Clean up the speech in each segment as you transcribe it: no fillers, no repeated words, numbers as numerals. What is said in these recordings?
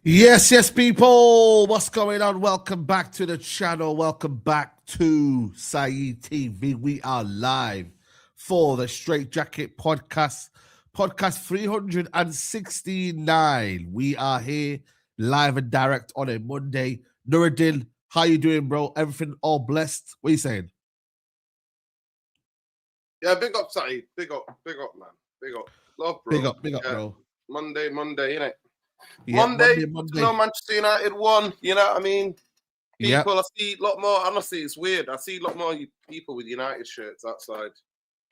Yes, people. What's going on? Welcome back to the channel. Welcome back to Saeed TV. We are live for the Straightjacket podcast, podcast 369. We are here live and direct on a Monday. Nuruddin, how you doing, bro? Everything all blessed? What are you saying? Yeah, big up, Saeed. Big up, man. Big up. Love, bro. Big up, bro. Monday, innit? Yeah, Monday. No, Manchester United won. You know what I mean? People, I see a lot more. Honestly, it's weird. I see a lot more people with United shirts outside.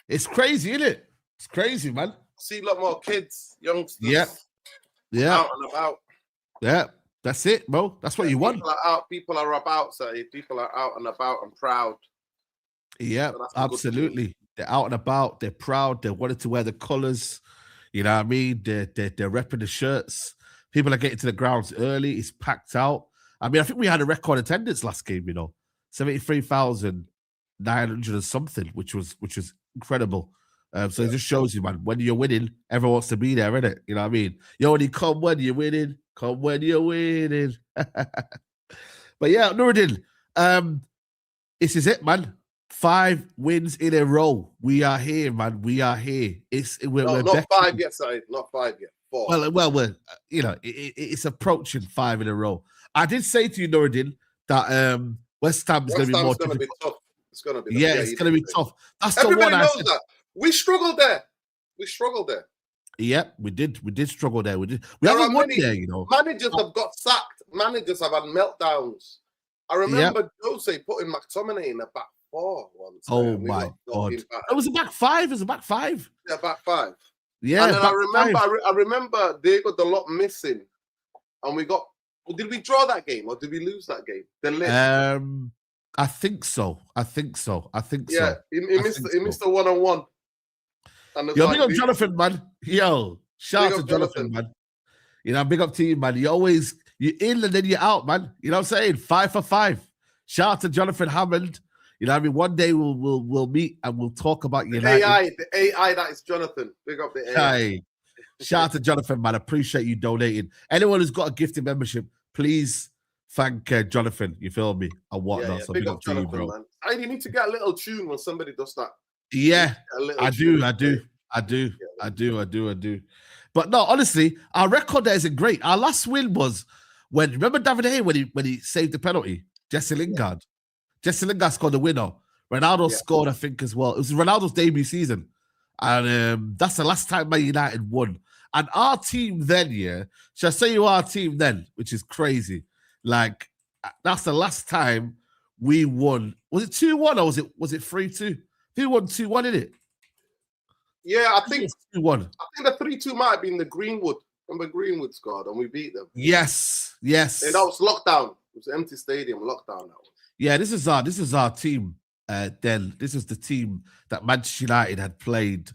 It's crazy, isn't it? It's crazy, man. I see a lot more kids, youngsters. Yeah. Out and about. Yeah, that's it, bro. That's what you want. People are out. People are about, Saeed. People are out and about and proud. Yeah, so absolutely. They're out and about. They're proud. They wanted to wear the colours. You know what I mean? They're repping the shirts. People are getting to the grounds early. It's packed out. I mean, I think we had a record attendance last game, 73,900 and something, which was incredible. So it just shows you, man, when you're winning, everyone wants to be there, innit? You know what I mean? You only come when you're winning. Come when you're winning. But yeah, Nuruddin, this is it, man. 5 wins in a row. We are here, man. We are here. We're not 5 yet, Saeed. Not 5 yet. 4. Well, we're it's approaching 5 in a row. I did say to you, Nuruddin, that West Ham's going to be more difficult. Be tough. It's going to be. Yeah, it's going to be tough. That's Everybody the one. Knows that. We struggled there. Yeah, we did struggle there. We haven't won there, Managers have got sacked. Managers have had meltdowns. I remember Jose putting McTominay in the back 4 once. Oh my God! It was a back 5. It was a back 5. Yeah, back 5. Yeah, and then I remember they got the lot missing, and we got. Did we draw that game or did we lose that game? I think so. Yeah, he missed the 1-on-1. Yo, big up Jonathan, man. Yo, shout out to Jonathan, man. Big up to you, man. You're in and then you're out, man. You know what I'm saying? 5 for 5. Shout out to Jonathan Hammond. One day we'll meet and we'll talk about United. The AI, that is Jonathan. Big up the AI. Hey, shout out to Jonathan, man. Appreciate you donating. Anyone who's got a gifted membership, please thank Jonathan. You feel me? And whatnot. Yeah. So big up Jonathan, you, bro. Man. You need to get a little tune when somebody does that. Yeah, I do. But no, honestly, our record there isn't great. Our last win was remember David Hay when he saved the penalty? Jesse Lingard. Yeah. Jesse Lingard scored the winner. Ronaldo scored, I think, as well. It was Ronaldo's debut season. And that's the last time Man United won. And our team then, shall I say you our team then, which is crazy. Like, that's the last time we won. Was it 2-1 or was it 3-2? Who won 2-1 in it? Yeah, I think 2-1. I think the 3-2 might have been the Greenwood. Remember Greenwood scored and we beat them. Yes. And that was lockdown. It was an empty stadium, lockdown. That was. Yeah, this is our team. Then this is the team that Manchester United had played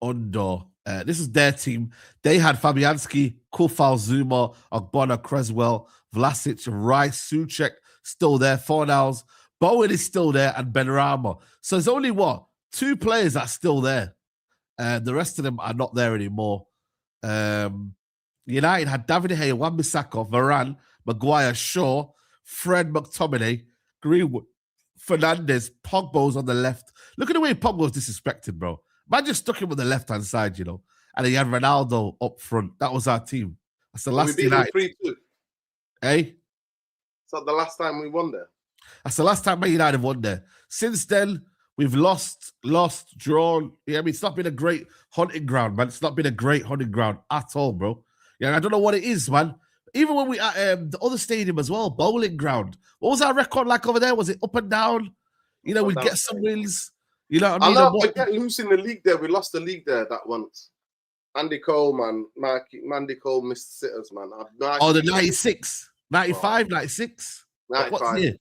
under. This is their team. They had Fabianski, Kufal, Zuma, Ogbonna, Creswell, Vlasic, Rice, Souček still there. Fornals, Bowen is still there, and Benrahma. So there's only 2 players that's still there. The rest of them are not there anymore. United had David De Gea, Wan-Bissaka, Varane, Maguire, Shaw, Fred, McTominay, Greenwood, Fernandes, Pogba's on the left. Look at the way Pogba was disrespected, bro. Man just stuck him on the left-hand side, and he had Ronaldo up front. That was our team. That's the last United. 3-2. Hey? So the last time we won there? That's the last time Man United won there. Since then, we've lost, drawn. Yeah, I mean, it's not been a great hunting ground, man. It's not been a great hunting ground at all, bro. Yeah, I don't know what it is, man. Even when we at the other stadium as well, Bowling Ground. What was our record like over there? Was it up and down? We'd get some wins. You know what I mean? We get loose in the league there. We lost the league there that once. Andy Cole, man. Andy Cole missed sitters, man. The 96, 95, 96. 95. What's here?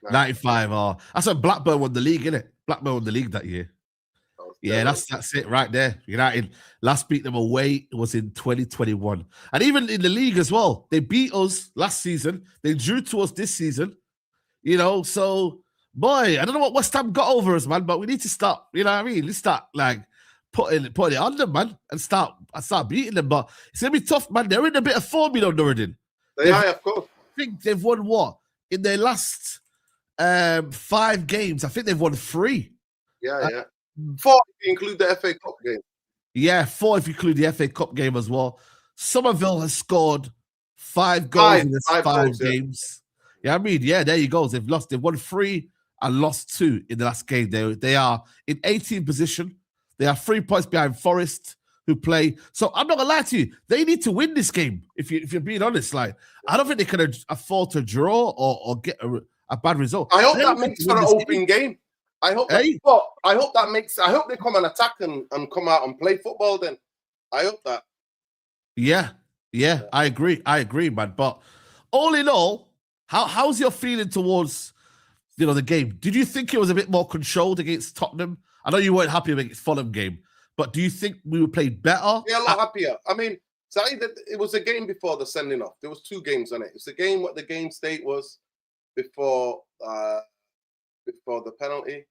95. Oh, that's when Blackburn won the league, innit? Blackburn won the league that year. Yeah, that's it right there. United last beat them away was in 2021. And even in the league as well, they beat us last season. They drew to us this season. So, boy, I don't know what West Ham got over us, man, but we need to start, let's start, putting it on them, man, and start beating them. But it's going to be tough, man. They're in a bit of form, Nuruddin. They are, of course. I think they've won what? In their last 5 games, I think they've won 3. Yeah. 4 if you include the FA Cup game. Yeah, 4 if you include the FA Cup game as well. Somerville has scored 5 goals in this 5 games. Yeah, I mean, yeah, there you go. They've won 3 and lost 2 in the last game. They are in 18th position. They are 3 points behind Forest, who play. So I'm not gonna lie to you, they need to win this game. If you're being honest, like I don't think they can afford to draw or get a bad result. I hope that makes for an open game. I hope that, I hope they come and attack and come out and play football then. I hope that. Yeah, I agree, man. But all in all, how's your feeling towards the game? Did you think it was a bit more controlled against Tottenham? I know you weren't happy with the Fulham game, but do you think we were played better? Yeah, a lot happier. I mean, it was a game before the sending off. There was 2 games on it. It's a game what the game state was before the penalty.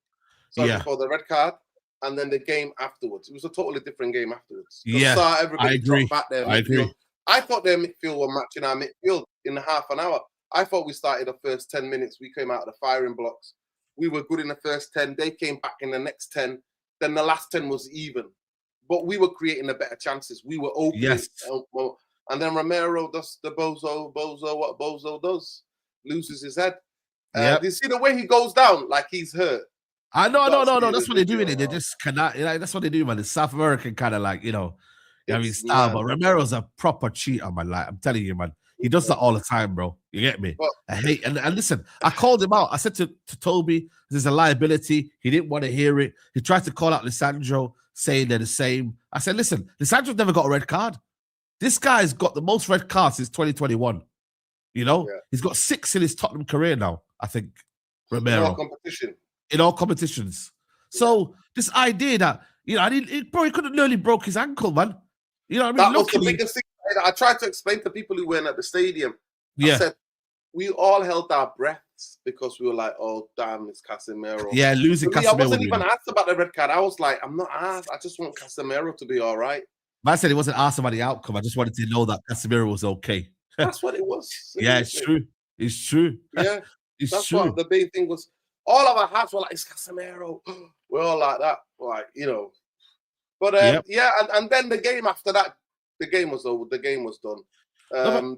Before the red card, and then the game afterwards. It was a totally different game afterwards. I agree. Back there, I agree. I thought their midfield were matching our midfield in half an hour. I thought we started the first 10 minutes. We came out of the firing blocks. We were good in the first 10. They came back in the next 10. Then the last 10 was even. But we were creating the better chances. We were open. Yes. And then Romero does the what Bozo does. Loses his head. Do you see the way he goes down like he's hurt? I know. That's what they do in it. They just cannot. That's what they do, man. The South American kind of like, style. But Romero's a proper cheater, man. Like I'm telling you, man. He does that all the time, bro. You get me? Well, I hate and listen. I called him out. I said to Toby, "There's a liability." He didn't want to hear it. He tried to call out Lisandro, saying they're the same. I said, "Listen, Lisandro's never got a red card. This guy's got the most red cards since 2021. He's got 6 in his Tottenham career now. I think Romero in all competitions. So this idea that he probably could have nearly broke his ankle, man. You know what I mean? That was the biggest thing. I tried to explain to people who weren't at the stadium. Yeah. I said we all held our breaths because we were like, "Oh damn, it's Casemiro." Yeah, losing Casemiro. I wasn't even asked about the red card. I was like, "I'm not asked. I just want Casemiro to be all right." I said he wasn't asked about the outcome. I just wanted to know that Casemiro was okay. That's what it was. Yeah, it's true. It's true. Yeah, it's true. What the big thing was. All of our hearts were like, "It's Casemiro." We're all like that, But and then the game after that, the game was over. The game was done.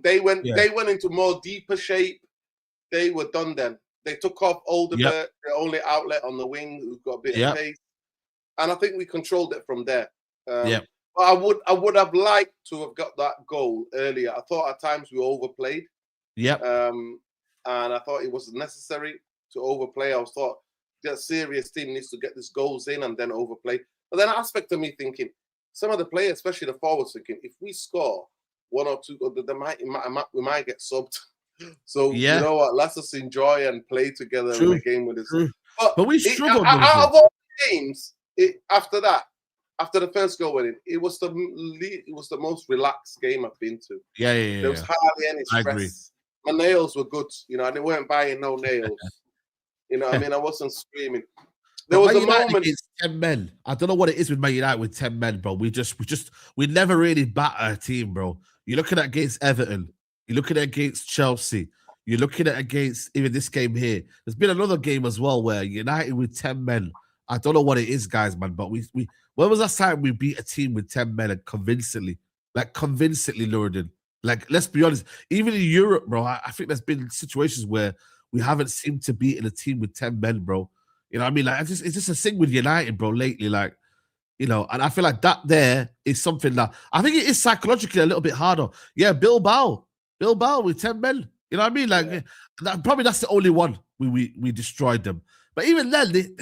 They went into more deeper shape. They were done then. They took off Odegaard, the only outlet on the wing who got a bit of pace, and I think we controlled it from there. But I would have liked to have got that goal earlier. I thought at times we overplayed. And I thought it was necessary to overplay. I thought that serious team needs to get this goals in and then overplay. But then aspect of me thinking, some of the players, especially the forwards, thinking if we score 1 or 2, we might get subbed. So you know what? Let's just enjoy and play together in the game with us. But we struggled. Out of all the games, after the first goal winning, it was the most relaxed game I've been to. There was hardly any stress. I agree. My nails were good, and they weren't buying no nails. I mean, I wasn't screaming. There was a moment. 10 men. I don't know what it is with Man United with 10 men, bro. We never really batter a team, bro. You're looking at against Everton. You're looking at against Chelsea. You're looking at against even this game here. There's been another game as well where United with 10 men. I don't know what it is, guys, man. But we when was that time we beat a team with 10 men and convincingly lured in? Like, let's be honest. Even in Europe, bro, I think there's been situations where we haven't seemed to beat in a team with 10 men, bro. You know what I mean? Like, it's just a thing with United, bro, lately. Like, and I feel like that there is something that I think it is psychologically a little bit harder. Yeah, Bilbao with 10 men. You know what I mean? Like, that's the only one we destroyed them. But even then,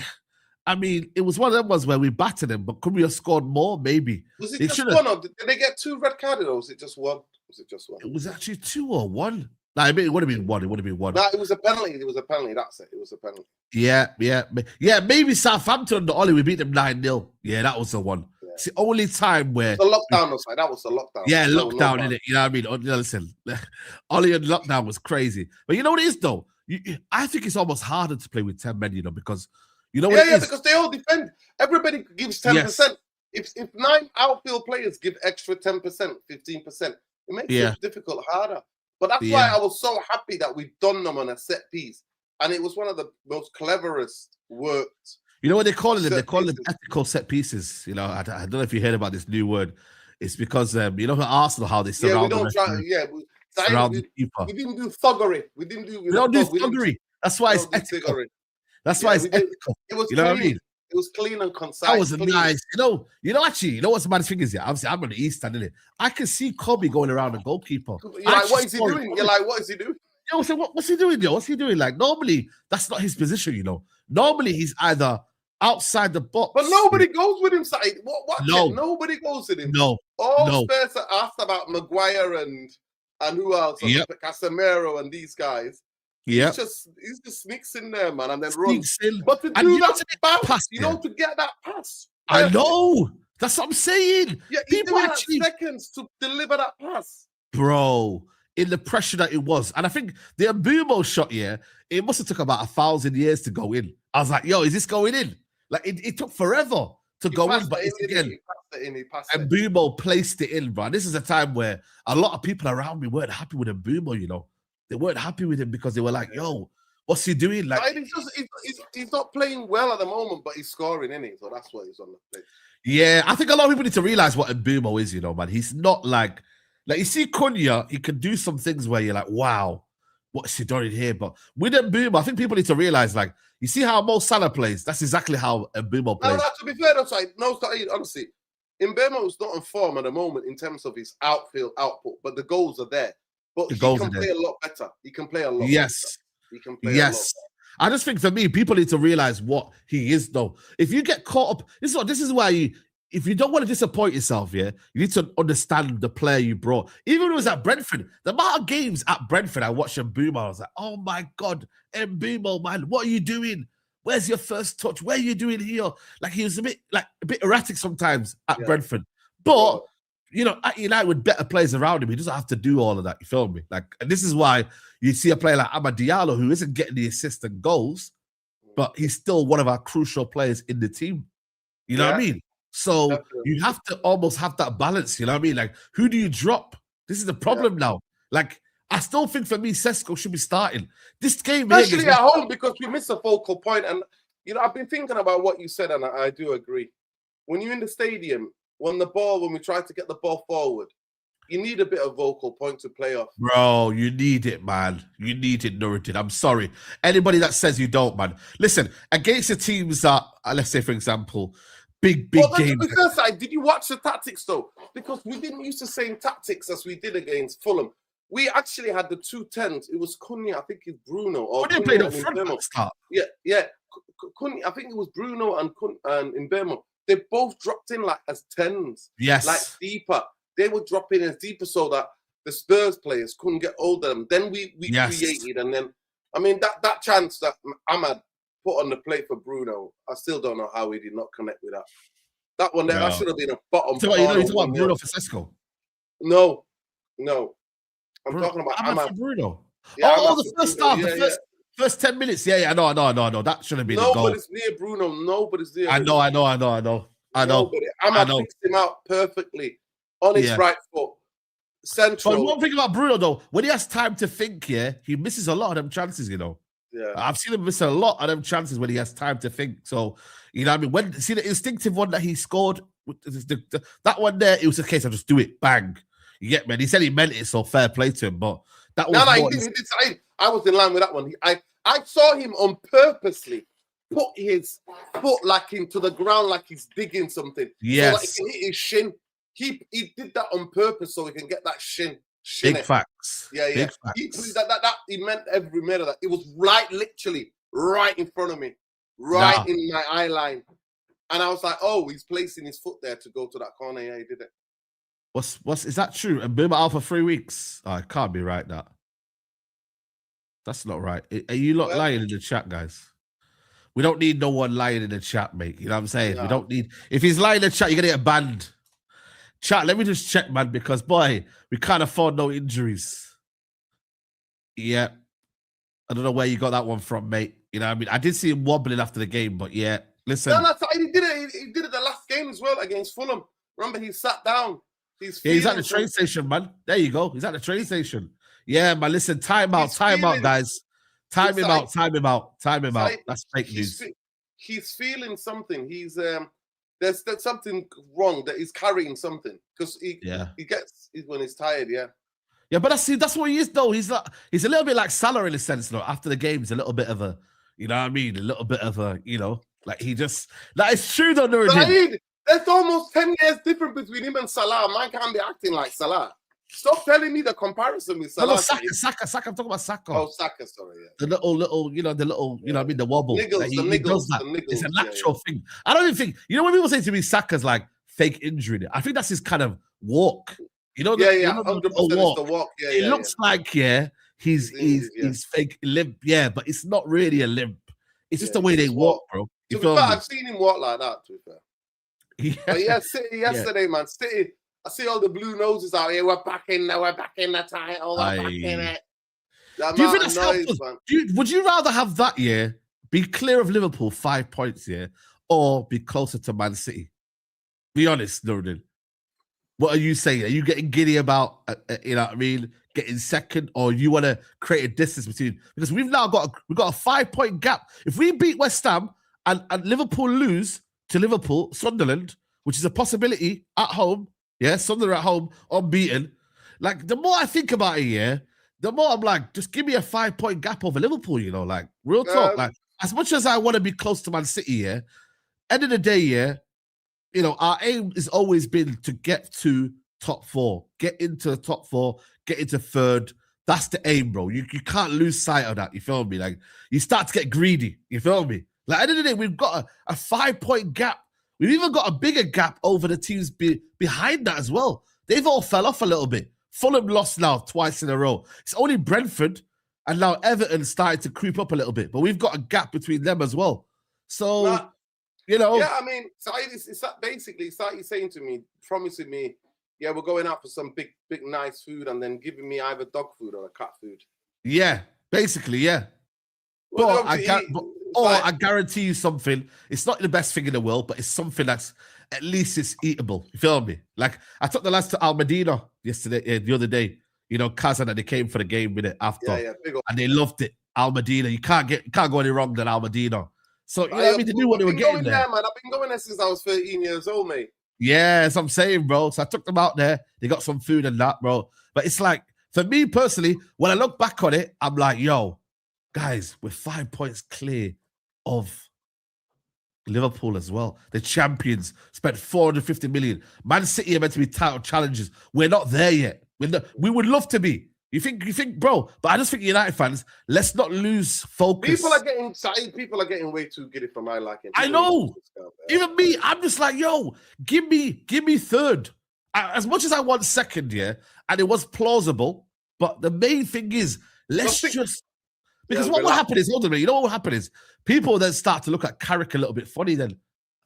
it was one of them ones where we battered them, but could we have scored more? Maybe. Was it just one? Or did they get 2 red cards, or was it just one? It was actually 2 or 1. No, it would have been 1. It would have been 1. No, it was a penalty. That's it. It was a penalty. Yeah. Maybe Southampton on the Ollie, we beat them 9-0. Yeah, that was the one. Yeah. It's the only time where the lockdown was like that. Was the lockdown? Yeah, lockdown in it. You know what I mean? Listen, Ollie and lockdown was crazy. But you know what it is though? I think it's almost harder to play with 10 men. Because because they all defend. Everybody gives 10%. Yes. If 9 outfield players give extra 10%, 15%, it makes it difficult harder. But that's why I was so happy that we'd done them on a set piece. And it was one of the most cleverest worked. You know what they call them? They call them ethical set pieces. You know, I don't know if you heard about this new word. It's because you know, for Arsenal, how they surround we didn't do thuggery. We don't do thuggery. That's why it's ethical. That's why it's ethical. It was you know what I mean? It was clean and concise. That was nice. Actually, you know what's the mad thing is? Yeah, obviously, I'm on the east end, innit? I can see Kobe going around the goalkeeper. You're like, what is he doing? You're like, what is he doing? Yo, so what's he doing, yo? What's he doing? Like, normally, that's not his position, you know. Normally, he's either outside the box. But nobody goes with him, Saeed. What? No. Nobody goes with him. No. All Spurs are asked about Maguire and who else? Casemiro and these guys. Yeah. He's just sneaks in there, man, and then runs. But to do that pass, to get that pass. I know. That's what I'm saying. Yeah, people actually seconds to deliver that pass. Bro, in the pressure that it was. And I think the Mbumo shot, it must have took about 1,000 years to go in. I was like, yo, is this going in? Like, it took forever to go in, but it's again. And Mbumo placed it in, bro. This is a time where a lot of people around me weren't happy with Mbumo, you know. They weren't happy with him because they were like, yo, what's he doing? Like, he's not playing well at the moment, but he's scoring, isn't he? So that's why he's on the play. Yeah, I think a lot of people need to realize what Mbumo is, you know, man. He's not like you see Cunha, he can do some things where you're like, wow, what's he doing here? But with Mbumo, I think people need to realize, like, you see how Mo Salah plays? That's exactly how Mbumo plays. No, to be fair, honestly, Mbumo is not in form at the moment in terms of his outfield output, but the goals are there. But he can play a lot better. He can play a lot better. He can play a lot better. I just think for me, people need to realize what he is, though. If you get caught up, this is why if you don't want to disappoint yourself, you need to understand the player you brought. Even when it was at Brentford, the amount of games at Brentford I watched Mbumo, I was like, oh my God, Mbumo, man, what are you doing? Where's your first touch? What are you doing here? Like, he was a bit erratic sometimes at Brentford. But you know, at United with better players around him, he doesn't have to do all of that. You feel me? Like, and this is why you see a player like Amad Diallo who isn't getting the assists and goals, but he's still one of our crucial players in the team. You know what I mean? So you have to almost have that balance. You know what I mean? Like, who do you drop? This is the problem now. Like, I still think for me, Sesko should be starting this game, especially at home, because we missed a focal point. And you know, I've been thinking about what you said, and I do agree. When you're in the stadium, when we try to get the ball forward, you need a bit of vocal point to play off. Bro, you need it, man. You need it, Nuruddin. I'm sorry. Anybody that says you don't, man. Listen, against the teams that, let's say, for example, big games. Because did you watch the tactics, though? Because we didn't use the same tactics as we did against Fulham. We actually had the 2-10s. It was Cunha, I think it's Bruno. Or Cunha played up front at the start. Yeah. Cunha, I think it was Bruno and Mbemo. They both dropped in like as 10s. Yes. Like deeper. They would drop in as deeper so that the Spurs players couldn't get hold of them. Then we created, and then, I mean, that chance that Ahmad put on the plate for Bruno, I still don't know how he did not connect with that. That one there, that should have been a bottom. So you talking about Bruno for Sesko? No. I'm talking about Ahmad for Bruno. Yeah, the first half, first 10 minutes. Yeah, no. That shouldn't be the goal. Nobody's near Bruno. Nobody's near. I know. Nobody. Ahmad fixed him out perfectly on his right foot. Central. But one thing about Bruno, though, when he has time to think, he misses a lot of them chances, you know. Yeah. I've seen him miss a lot of them chances when he has time to think. So, you know what I mean? See the instinctive one that he scored, that one there, it was a case of just do it, bang. You get me? And he said he meant it, so fair play to him. But that was he did. I was in line with that one. I saw him on purposely put his foot like into the ground, like he's digging something. Yes. So like he can hit his shin. He did that on purpose so he can get that shin. Big facts. Yeah. Big facts. He meant every minute of that. It was literally right in front of me, in my eye line. And I was like, oh, he's placing his foot there to go to that corner. Yeah, he did it. Is that true? And Boomer out for 3 weeks? Oh, it can't be right, that's not right. Are you not lying in the chat, guys? We don't need no one lying in the chat, mate. You know what I'm saying? No. We don't need. If he's lying in the chat, you're gonna get banned. Chat, let me just check, man, because boy, we can't afford no injuries. Yeah. I don't know where you got that one from, mate. You know what I mean? I did see him wobbling after the game, but yeah, listen. No, he did it. He did it the last game as well against Fulham. Remember, he sat down. He's at the train station, man. There you go. He's at the train station. Yeah, man. Listen, time out, guys. Time him out. That's fake news. He's feeling something. He's there's something wrong that he's carrying something because he gets when he's tired. Yeah. Yeah, but that's what he is though. He's a little bit like Salah in a sense, though. After the game, he's a little bit of a, you know what I mean? A little bit of a, you know, like he just that is true though, Nuruddin. There's almost 10 years difference between him and Salah. Man can't be acting like Salah. Stop telling me the comparison with Salah. No, Saka. I'm talking about Saka. Oh, Saka, sorry. Yeah. The little, you know what I mean, the wobble. Niggles, he does that. It's a natural thing. I don't even think, you know, when people say to me Saka's like fake injury, I think that's his kind of walk. You know, 100% walk. The walk. Yeah, it looks like he's fake limp, but it's not really a limp. It's just the way they walk, bro. I've seen him walk like that. To be fair. But City yesterday, man. City. I see all the blue noses out here. We're back in there. We're back in the title. We're back in it. Do you think that's helpful? Would you rather have that year be clear of Liverpool 5 points here, or be closer to Man City? Be honest, Nuruddin. What are you saying? Are you getting giddy about, you know what I mean, getting second, or you want to create a distance between? Because we've got a 5 point gap. If we beat West Ham and Liverpool lose to Sunderland, which is a possibility at home. Yeah, Sunderland at home, unbeaten. Like, the more I think about it, the more I'm like, just give me a 5 point gap over Liverpool, you know, like, real talk. Like, as much as I want to be close to Man City, end of the day, you know, our aim has always been to get to top 4, get into the top 4, get into third. That's the aim, bro. You can't lose sight of that, you feel me? Like, you start to get greedy, you feel me? Like, end of the day, we've got a 5 point gap. We've even got a bigger gap over the teams behind that as well. They've all fell off a little bit. Fulham lost now twice in a row. It's only Brentford, and now Everton started to creep up a little bit. But we've got a gap between them as well. So, you know. Yeah, I mean, it's basically Saeed saying to me, promising me, we're going out for some big, nice food, and then giving me either dog food or a cat food. Yeah, basically, yeah. Well, I guarantee you something. It's not the best thing in the world, but it's something that's at least it's eatable. You feel me? Like, I took the lads to Al Medina the other day. You know, Kazan, and they came for the game with it after, and they loved it. Al Medina, you can't go any wrong than Al Medina. So you know what I mean? To do what they were getting there, man. I've been going there since I was 13 years old, mate. Yeah, that's what I'm saying, bro. So I took them out there. They got some food and that, bro. But it's like, for me personally, when I look back on it, I'm like, yo, guys, we're 5 points clear of Liverpool as well. The champions spent 450 million. Man City are meant to be title challengers. We're not there yet. We would love to be. You think, bro? But I just think United fans, let's not lose focus. People are getting way too giddy for my liking. I know. Even me, I'm just like, yo, give me third. As much as I want second, and it was plausible. But the main thing is, because what will happen is, hold on a minute, you know what will happen is, people then start to look at Carrick a little bit funny then.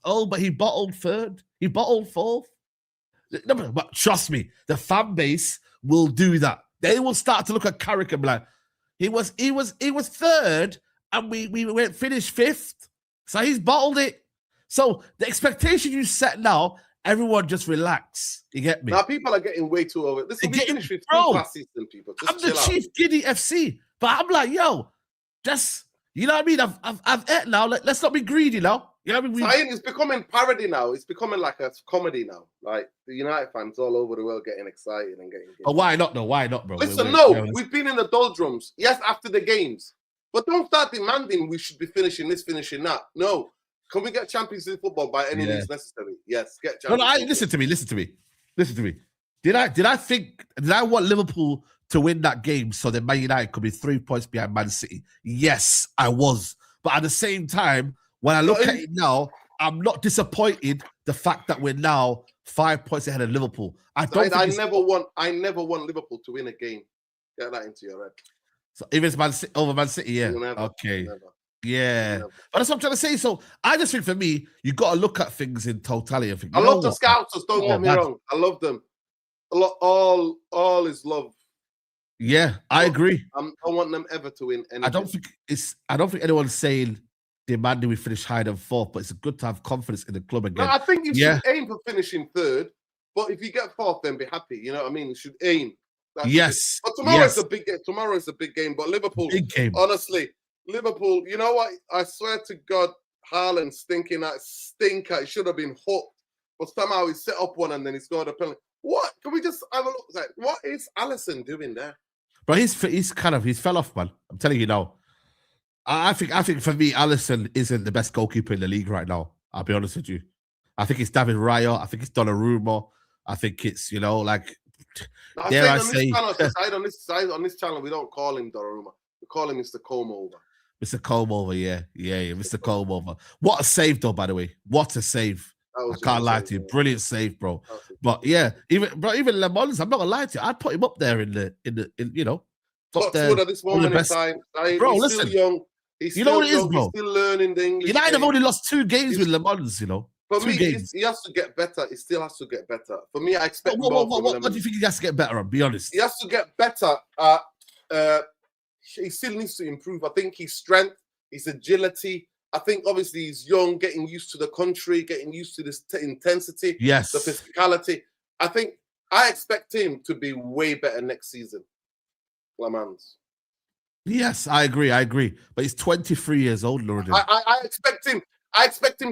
Oh, but he bottled third. He bottled fourth. No, but trust me, the fan base will do that. They will start to look at Carrick and be like, he was third, and we went finished fifth. So he's bottled it. So the expectation you set now, everyone just relax. You get me? Now people are getting way too over. This will be finished with class system, people. Just I'm the chief giddy FC, but I'm like, yo, just, you know what I mean? I've ate now. Let's not be greedy now. You know what I mean? It's becoming parody now. It's becoming like a comedy now. Like, the United fans all over the world getting excited and getting. But why not, though? Why not, bro? Listen, we've been in the doldrums. Yes, after the games. But don't start demanding we should be finishing this, finishing that. No. Can we get Champions League football by any means necessary? Yes, get Champions League. Listen to me. Did I want Liverpool to win that game so that Man United could be 3 points behind Man City? Yes, I was. But at the same time, when I look at it now, I'm not disappointed the fact that we're now 5 points ahead of Liverpool. I never want Liverpool to win a game. Get that into your head. So if it's Man City, over Man City, yeah. Okay. Yeah. But that's what I'm trying to say. So I just think for me, you got to look at things in totality. I love the Scouts, don't get me wrong. I love them. All is love. Yeah, I agree. I want them ever to win anything. I don't think anyone's saying demanding we finish higher than fourth, but it's good to have confidence in the club again. No, I think you should aim for finishing third, but if you get fourth, then be happy. You know what I mean? You should aim. Yes. But tomorrow is a big game. Tomorrow is a big game. But Liverpool, big game. Honestly, Liverpool, you know what? I swear to God, Haaland stinking that stinker. It should have been hooked. But somehow he set up one and then he scored a penalty. What? Can we just have a look? Like, what is Alisson doing there? Bro, he's fell off, man. I'm telling you now. I think for me, Alisson isn't the best goalkeeper in the league right now. I'll be honest with you. I think it's David Raya. I think it's Donnarumma. I think it's, like, on this channel, we don't call him Donnarumma. We call him Mr. Comb Over. Mr. Comb Over, yeah, Mr. Comb Over. What a save, though, by the way. What a save. I can't lie to you. Brilliant save, bro. But yeah, even Le Mans, I'm not gonna lie to you. I'd put him up there in top there at this moment in time. Bro, he's listen, still young. He's still what it is, young. bro. He's still learning the English. United have only lost 2 games with Le Mans, For me, he has to get better. He still has to get better. For me, I expect more from him. What do you think he has to get better on? Be honest. He has to get better. He still needs to improve. I think his strength, his agility. I think obviously he's young, getting used to the country, getting used to this intensity, the physicality. I expect him to be way better next season. Le Mans. Yes, I agree. But he's 23 years old, Lord. I expect him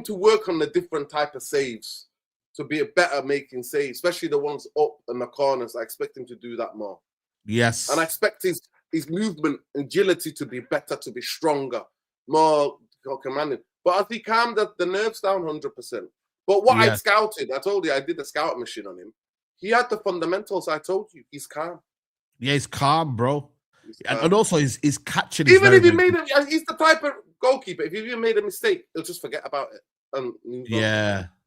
to work on the different type of saves, to be a better making saves, especially the ones up in the corners. I expect him to do that more. Yes. And I expect his movement, agility to be better, to be stronger, more commanding. But as he calmed the nerves down 100%. But what I scouted, I told you, I did the scout machine on him. He had the fundamentals. I told you, he's calm. Yeah, he's calm, bro. And also, he's catching. Even if he made it, he's the type of goalkeeper. If you even made a mistake, he'll just forget about it and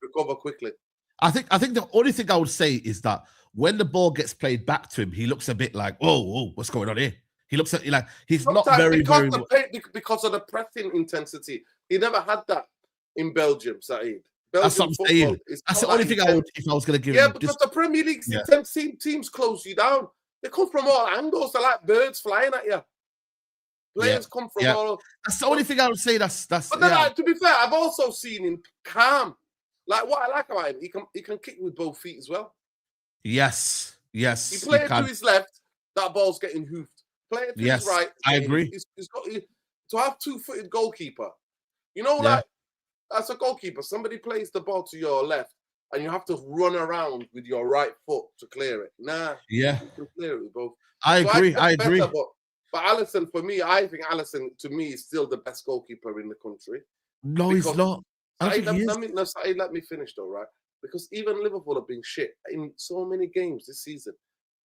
recover quickly. I think the only thing I would say is that when the ball gets played back to him, he looks a bit like, whoa, what's going on here? He looks at like he's sometimes not very because of the pressing intensity. He never had that in Belgium, Saeed. That's what I'm saying. That's the only thing I would, if I was going to give him. Yeah, because the Premier League teams close you down. They come from all angles. They're like birds flying at you. Players come from all. That's the only thing I would say. That's. But then, to be fair, I've also seen him calm. Like what I like about him, he can kick with both feet as well. Yes. He played to his left. That ball's getting hoofed. Play it to his right. I agree. To have 2-footed goalkeeper, like as a goalkeeper, somebody plays the ball to your left, and you have to run around with your right foot to clear it. You can clear it with both. I agree. But Alisson, for me, I think Alisson, to me, is still the best goalkeeper in the country. No, he's not. Let me finish though, right? Because even Liverpool have been shit in so many games this season.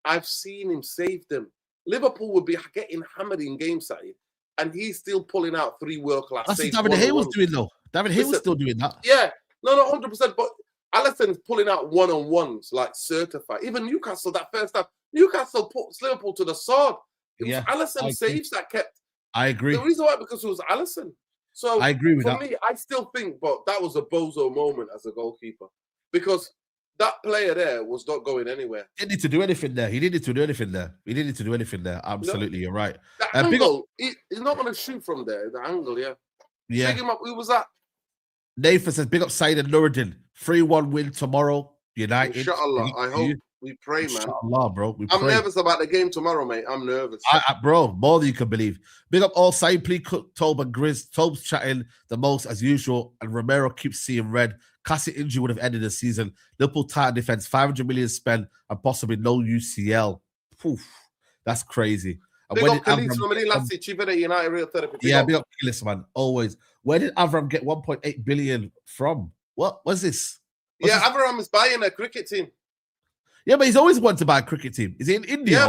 I've seen him save them. Liverpool would be getting hammered in games, Saeed, and he's still pulling out 3 world-class saves. That's what David Hay was doing, though. David Hay was still doing that. Yeah, no, 100%. But Alisson's pulling out one-on-ones, like certified. Even Newcastle, that first half, Newcastle puts Liverpool to the sword. It was Alisson saves that kept. I agree. The reason why, because it was Alisson. So I agree with that. For me, I still think, but that was a bozo moment as a goalkeeper, because that player there was not going anywhere. He didn't need to do anything there. Absolutely, you're right. The angle, he's not going to shoot from there. The angle, yeah. Pick him up. Who was that? Nathan says, big up Saeed and Nuruddin. 3-1 win tomorrow, United. Inshallah. I hope. We pray, man. Inshallah, bro. I'm nervous about the game tomorrow, mate. I'm nervous. Bro, more than you can believe. Big up all Saeed, please, Tobe and Grizz. Tobe's chatting the most as usual, and Romero keeps seeing red. Classic injury would have ended the season. Liverpool tight defense, 500 million spent, and possibly no UCL. Poof, that's crazy. Big up Khalid United Real Therapy. Yeah, big up Khalid, man. Always. Where did Avram get 1.8 billion from? What's this? Avram is buying a cricket team. Yeah, but he's always wanted to buy a cricket team. Is he in India?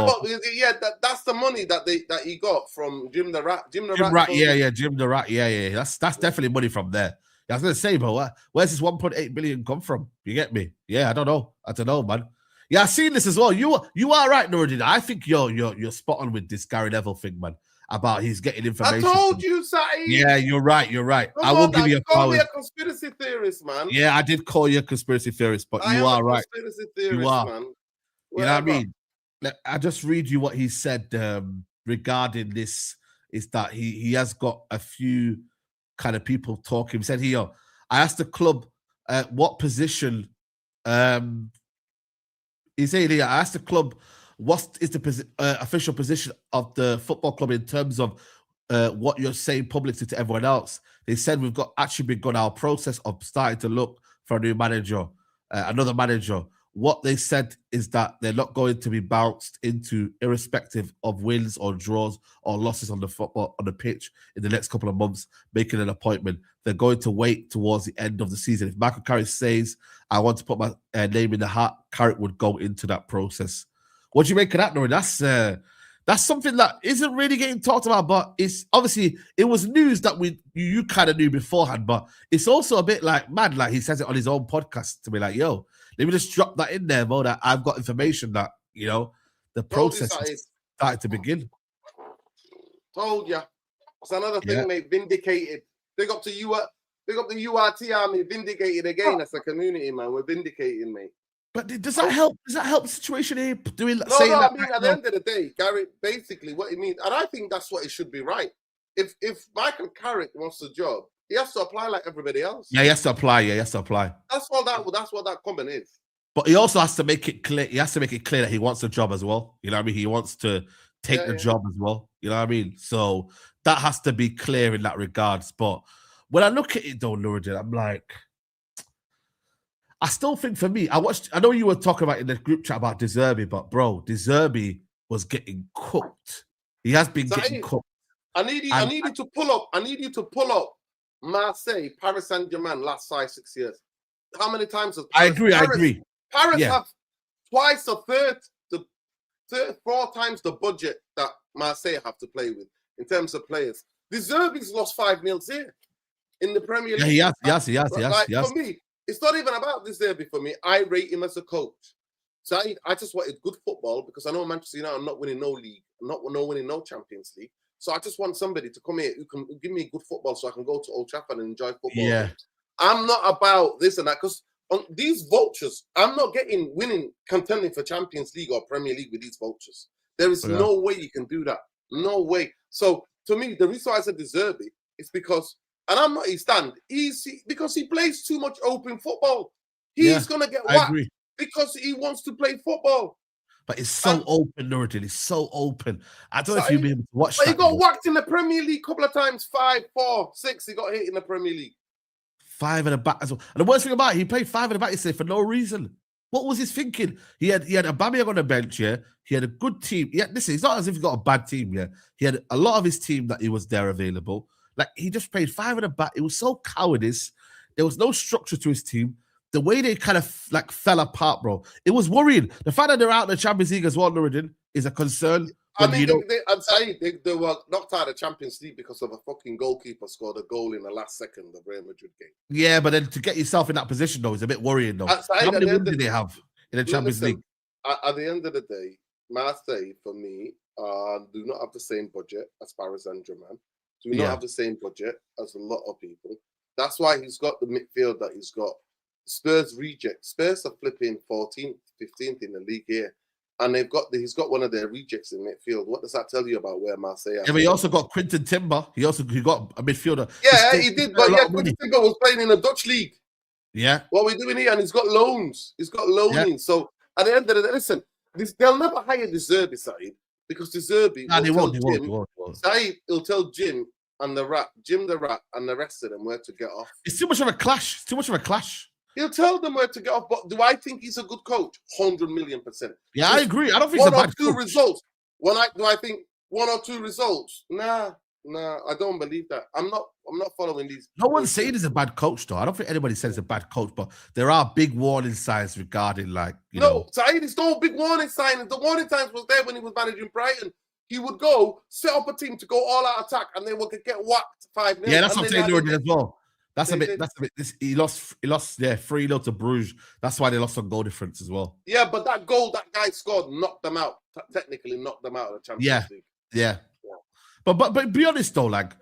That's the money that he got from Jim the Rat. Jim the Rat. Yeah. That's definitely money from there. I was gonna say, bro, where's this 1.8 billion come from? You get me? Yeah, I don't know, man. Yeah, I've seen this as well. You are right, Nuruddin. I think you're spot on with this Gary Neville thing, man. About he's getting information. I told you, Saeed. Yeah, you're right. I will give you a power. Call me a conspiracy theorist, man. Yeah, I did call you a conspiracy theorist, but you are right. Conspiracy theorist, man. You know what I mean? I just read you what he said regarding this. Is that he has got a few kind of people talking. He said here, I asked the club what position. He said here, I asked the club what is the official position of the football club in terms of what you're saying publicly to everyone else? They said we've actually begun our process of starting to look for a new manager, another manager. What they said is that they're not going to be bounced into, irrespective of wins or draws or losses on the pitch in the next couple of months, making an appointment. They're going to wait towards the end of the season. If Michael Carrick says, I want to put my name in the hat, Carrick would go into that process. What do you make of that, Noreen? That's something that isn't really getting talked about, but it's obviously, it was news that you kind of knew beforehand, but it's also a bit like mad, like he says it on his own podcast to be like, yo, let me just drop that in there, Mo, that I've got information that, the process is starting to begin. Told ya. It's another thing, mate, vindicated. Big up to you, big up the URT army, vindicated again as a community, man. We're vindicating, mate. But does that help? Does that help the situation here? At the end of the day, Gary, basically what it means, and I think that's what it should be, right? If Michael Carrick wants the job, he has to apply like everybody else. Yeah, he has to apply. Yeah, he has to apply. That's what that comment is. But he also has to make it clear. He has to make it clear that he wants the job as well. You know what I mean? He wants to take the job as well. You know what I mean? So that has to be clear in that regards. But when I look at it, though, Nuruddin, I'm like, I still think for me, I know you were talking about in the group chat about De Zerbi, but bro, De Zerbi was getting cooked. He has been getting cooked. I need you to pull up Marseille, Paris Saint-Germain last 5-6 years. How many times has I agree. Paris have twice or four times the budget that Marseille have to play with in terms of players. De Zerbi's lost 5-0 here in the Premier League. Yeah, he has. For me, it's not even about De Zerbi for me. I rate him as a coach. So I just wanted good football because I know Manchester United are not winning no league, not winning no Champions League. So I just want somebody to come here who can give me good football so I can go to Old Trafford and enjoy football. Yeah. I'm not about this and that because on these vultures, I'm not winning, contending for Champions League or Premier League with these vultures. There is no way you can do that. No way. So to me, the reason why I said De Zerbi is because, and I'm not his stand, because he plays too much open football. He's going to get whacked because he wants to play football. But it's so open, Nuruddin. It's so open. I don't know if you've been able to watch that. He got whacked in the Premier League a couple of times. 5, 4, 6. He got hit in the Premier League. 5 at the back as well. And the worst thing about it, he played 5 at the back, he said, for no reason. What was his thinking? He had Aubameyang on the bench, yeah. He had a good team. Yeah, listen, it's not as if he got a bad team, yeah. He had a lot of his team that he was there available. Like, he just played 5 at the back. It was so cowardice. There was no structure to his team. The way they kind of like fell apart, bro. It was worrying. The fact that they're out in the Champions League as well, Nuruddin, is a concern. I mean, I'm saying they were knocked out of the Champions League because of a fucking goalkeeper scored a goal in the last second of the Real Madrid game. Yeah, but then to get yourself in that position, though, is a bit worrying, though. How many wins did they have in the Champions League? At the end of the day, Marseille, for me, do not have the same budget as Paris Saint-Germain. Do not have the same budget as a lot of people. That's why he's got the midfield that he's got. Spurs reject. Spurs are flipping 14th, 15th in the league here. And he's got one of their rejects in midfield. What does that tell you about where Marseille are? Yeah, but he also got Quinton Timber. He got a midfielder. Yeah, he did. But Quinton Timber was playing in the Dutch league. Yeah. What we're doing here, and he's got loans. He's got loaning. Yeah. So at the end of the day, listen, they'll never hire De Zerbi, Saeed, because De Zerbi Saeed will tell Jim the Rat, and the rest of them where to get off. It's too much of a clash. It's too much of a clash. He'll tell them where to get off, but do I think he's a good coach? 100,000,000%. Yeah, I agree. I don't think he's a bad coach. Results. Do I think 1 or 2 results? Nah, I don't believe that. I'm not following these. No one's saying he's a bad coach, though. I don't think anybody says he's a bad coach, but there are big warning signs regarding, like, you know. Saeed, it's no big warning signs. The warning signs was there when he was managing Brighton. He would go set up a team to go all out attack, and they would get whacked 5-0. Yeah, that's what I'm saying as well. That's a bit. He lost 3-0 to Bruges. That's why they lost on goal difference as well. Yeah, but that goal that guy scored knocked them out. Technically, knocked them out of the Champions League. Yeah. But be honest though, like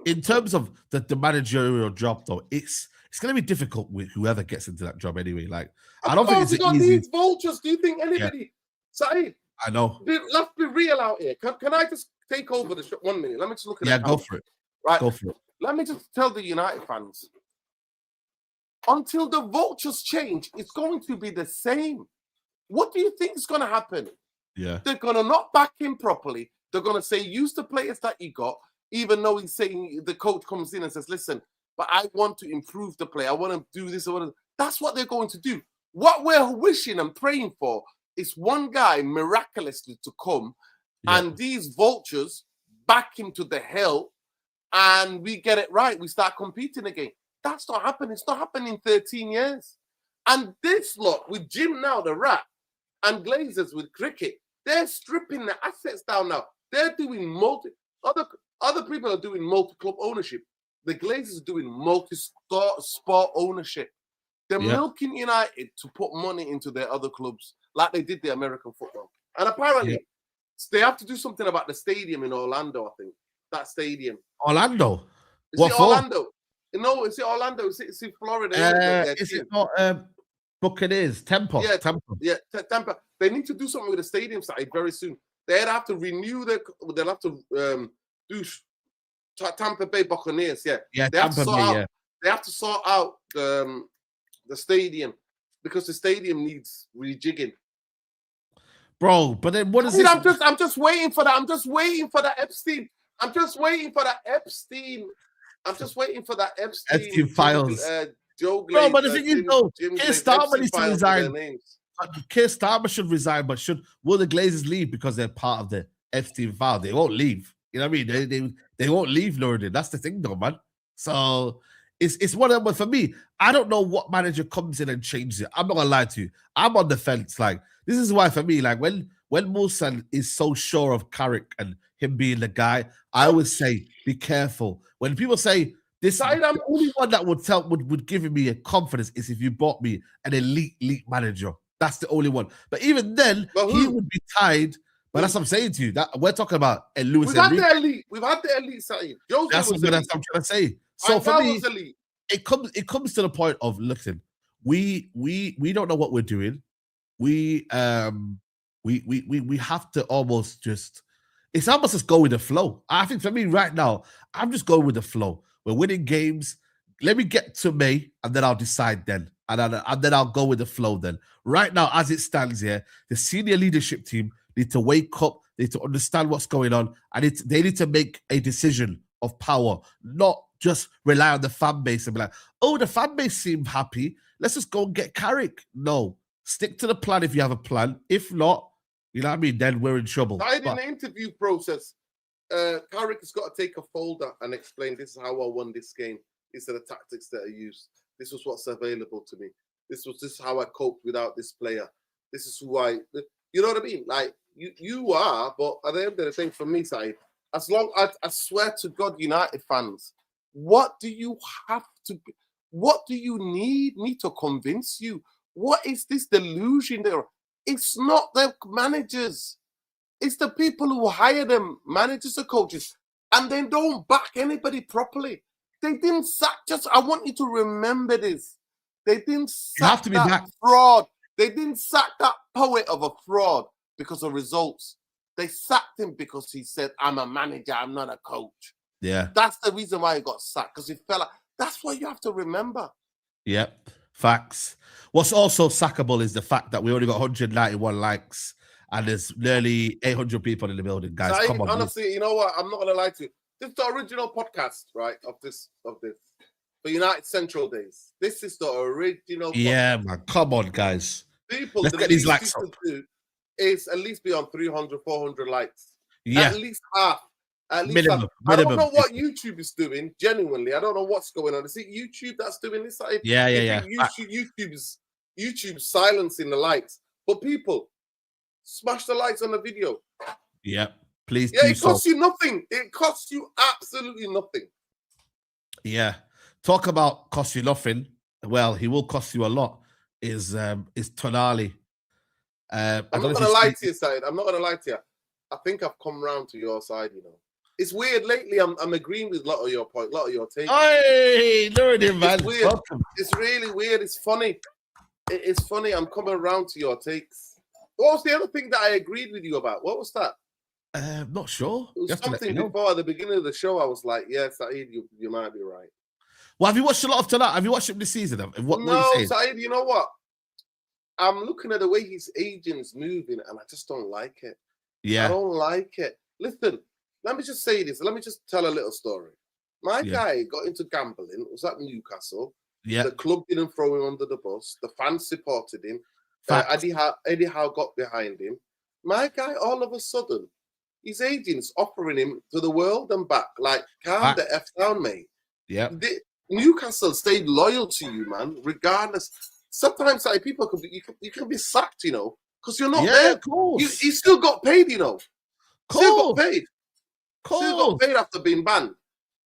in terms of the managerial job though, it's going to be difficult with whoever gets into that job anyway. Like I don't think it's easy. These vultures. Do you think anybody? Saeed, I know. Let's be real out here. Can I just take over the show 1 minute? Let me just look at it. Yeah, go for it. Right, go for it. Let me just tell the United fans, until the vultures change, it's going to be the same. What do you think is going to happen? Yeah. They're going to not back him properly. They're going to say, use the players that you got, even though he's saying the coach comes in and says, listen, but I want to improve the play. I want to do this. That's what they're going to do. What we're wishing and praying for is one guy miraculously to come and these vultures back him to the hell and we get it right. We start competing again. That's not happening. It's not happening in 13 years. And this lot with Jim now, the rat, and Glazers with cricket, they're stripping the assets down now. They're doing other people are doing multi-club ownership. The Glazers are doing multi-sport ownership. They're milking United to put money into their other clubs, like they did the American football. And apparently, they have to do something about the stadium in Orlando, I think. That stadium. Orlando? Is it Orlando? No, is it Orlando? Is it Florida? Is it not Buccaneers? Tampa? Yeah, Tampa. Yeah, Tampa. They need to do something with the stadium side very soon. They'd have to renew they'll have to do Tampa Bay Buccaneers, Yeah, they have to sort out the stadium because the stadium needs rejigging. Bro, but then what is this? I'm just waiting for that. I'm just waiting for that Epstein. I'm just waiting for that Epstein files. Joe Glaze, bro, but the thing is, though, Keir Starmer needs to resign. Keir Starmer should resign, but will the Glazers leave because they're part of the Epstein file? They won't leave. You know what I mean? They won't leave, Lord. That's the thing, though, man. So it's one of them. But for me, I don't know what manager comes in and changes it. I'm not gonna lie to you. I'm on the fence. Like, this is why for me, like when Mulsan is so sure of Carrick and him being the guy, I always say, be careful. When people say this, the only one that would give me a confidence is if you bought me an elite manager. That's the only one. But even then, he would be tied. But that's what I'm saying to you. That we're talking about Lewis. We've had the elite, Saeed. That's what I'm trying to say. So for me, it comes to the point of, listen, we don't know what we're doing. We have to almost just, it's almost just go with the flow. I think for me right now, I'm just going with the flow. We're winning games. Let me get to May, and then I'll decide then. And then I'll go with the flow then. Right now, as it stands here, the senior leadership team need to wake up, they need to understand what's going on, and they need to make a decision of power, not just rely on the fan base and be like, oh, the fan base seem happy. Let's just go and get Carrick. No. Stick to the plan if you have a plan. If not, you know what I mean, then we're in trouble. In the interview process, Carrick has got to take a folder and explain, this is how I won this game. These are the tactics that I used. This was what's available to me. This is how I coped without this player. This is who you know what I mean? Like, you are, but at the end of the thing, for me, Saeed, as long as I swear to God, United fans, what do you need me to convince you? What is this delusion there? It's not the managers. It's the people who hire them, managers or coaches, and then don't back anybody properly. They didn't sack I want you to remember this. They didn't sack that fraud. They didn't sack that poet of a fraud because of results. They sacked him because he said, I'm a manager, I'm not a coach. Yeah. That's the reason why he got sacked, because he fell out. That's what you have to remember. Yep. Facts. What's also sackable is the fact that we only got 191 likes and there's nearly 800 people in the building, guys. So come on. Honestly, you know what? I'm not going to lie to you. This is the original podcast, right, of this. For United Central Days. This is the original podcast. Yeah, man. Come on, guys. People, let's get these likes up. Is at least be on 300, 400 likes. Yeah. At least half. At least minimum. Half. I don't know what YouTube is doing, genuinely. I don't know what's going on. Is it YouTube that's doing this? Yeah. YouTube's silencing the likes. But people, smash the likes on the video. Yeah. Please do it costs you nothing. It costs you absolutely nothing. Yeah. Talk about cost you nothing. Well, he will cost you a lot. Is Tonali. I'm not going to lie to you, Saeed. I'm not going to lie to you. I think I've come round to your side, you know. It's weird lately. I'm agreeing with a lot of your points, a lot of your takes. Hey, man. It's weird. It's really weird. It's funny. It's funny. I'm coming around to your takes. What was the other thing that I agreed with you about? What was that? Not sure. It was something before at the beginning of the show. I was like, yeah, Saeed, you might be right. Well, have you watched a lot of tonight? Have you watched it this season? No, Saeed, you know what? I'm looking at the way his agent's moving, and I just don't like it. Yeah. I don't like it. Listen, let me just say this. Let me just tell a little story. My guy got into gambling. Was at Newcastle. Yeah. The club didn't throw him under the bus. The fans supported him. Eddie Howe got behind him. My guy, all of a sudden, his agent's offering him to the world and back. Like, calm the F down, mate. Yeah. Newcastle stayed loyal to you, man, regardless. Sometimes like, people can be, you can be sacked, you know, because you're not there. Of course. He still got paid, you know. Still got paid. Still got paid after being banned.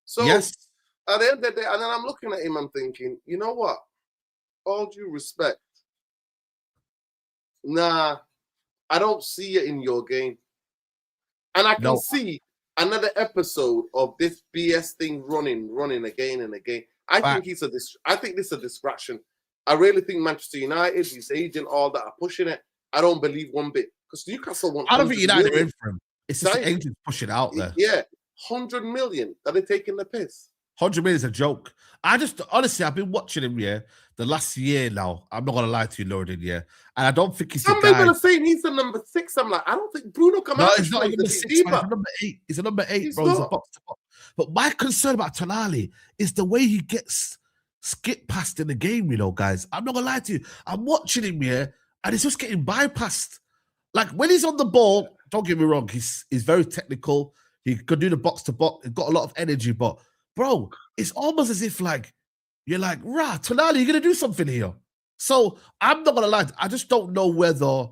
So at the end of the day, and then I'm looking at him, I'm thinking, you know what? All due respect. Nah, I don't see it in your game. And I can see another episode of this BS thing running again and again. I think this is a distraction. I really think Manchester United, his agent, all that are pushing it. I don't believe one bit. Because Newcastle want. I don't think United are in for him. It's just the agent pushing out there. Yeah. 100 million that they're taking the piss. 100 million is a joke. Honestly, I've been watching him, the last year now. I'm not going to lie to you, Lord, and I don't think he's Some people are saying he's the number 6. I'm like, I don't think Bruno can. No, he's not a number 6, man. He's a number 8. He's a number 8, bro. He's a box to box. But my concern about Tonali is the way he gets skipped past in the game, guys. I'm not going to lie to you. I'm watching him, and he's just getting bypassed. Like, when he's on the ball, don't get me wrong, he's very technical. He could do the box to box. He's got a lot of energy, but bro, it's almost as if you're like, Tonali, you're gonna do something here. So I'm not gonna lie, I just don't know whether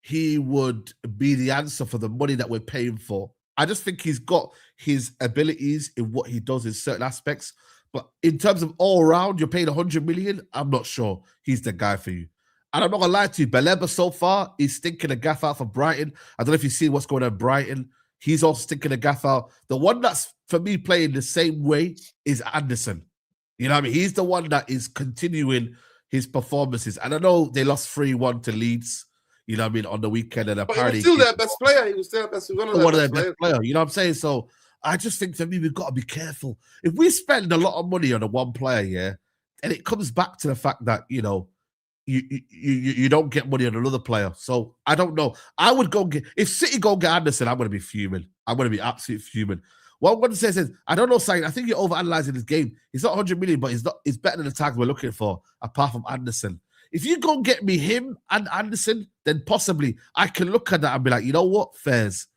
he would be the answer for the money that we're paying for. I just think he's got his abilities in what he does in certain aspects, but in terms of all around, you're paying 100 million. I'm not sure he's the guy for you. And I'm not gonna lie to you, Baleba so far is stinking a gaff out for Brighton. I don't know if you see what's going on in Brighton. He's also sticking a gaff out. The one that's, for me, playing the same way is Anderson. You know what I mean? He's the one that is continuing his performances. And I know they lost 3-1 to Leeds, you know what I mean, on the weekend. And apparently, he was still their best player. He was still one of their best players. You know what I'm saying? So I just think, for me, we've got to be careful. If we spend a lot of money on a one player, and it comes back to the fact that, you don't get money on another player. So I don't know. I would go get, if City go get Anderson, I'm going to be fuming. I'm going to be absolutely fuming. What I'm going to say is, I don't know, Saeed, I think you're overanalyzing this game. He's not 100 million, but he's better than the tags we're looking for, apart from Anderson. If you go get me him and Anderson, then possibly I can look at that and be like, you know what, fairs.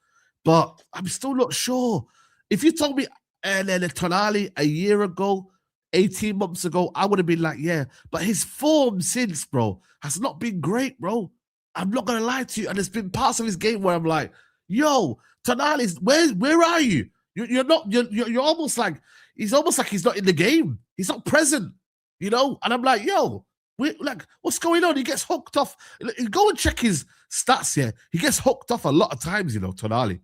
But I'm still not sure. If you told me Tonali a year ago, 18 months ago, I would have been like, yeah. But his form since, bro, has not been great, bro. I'm not going to lie to you. And there's been parts of his game where I'm like, yo, Tonali's, where are you? You're almost like, he's almost like he's not in the game. He's not present, And I'm like, yo, what's going on? He gets hooked off. Go and check his stats here. He gets hooked off a lot of times, Tonali.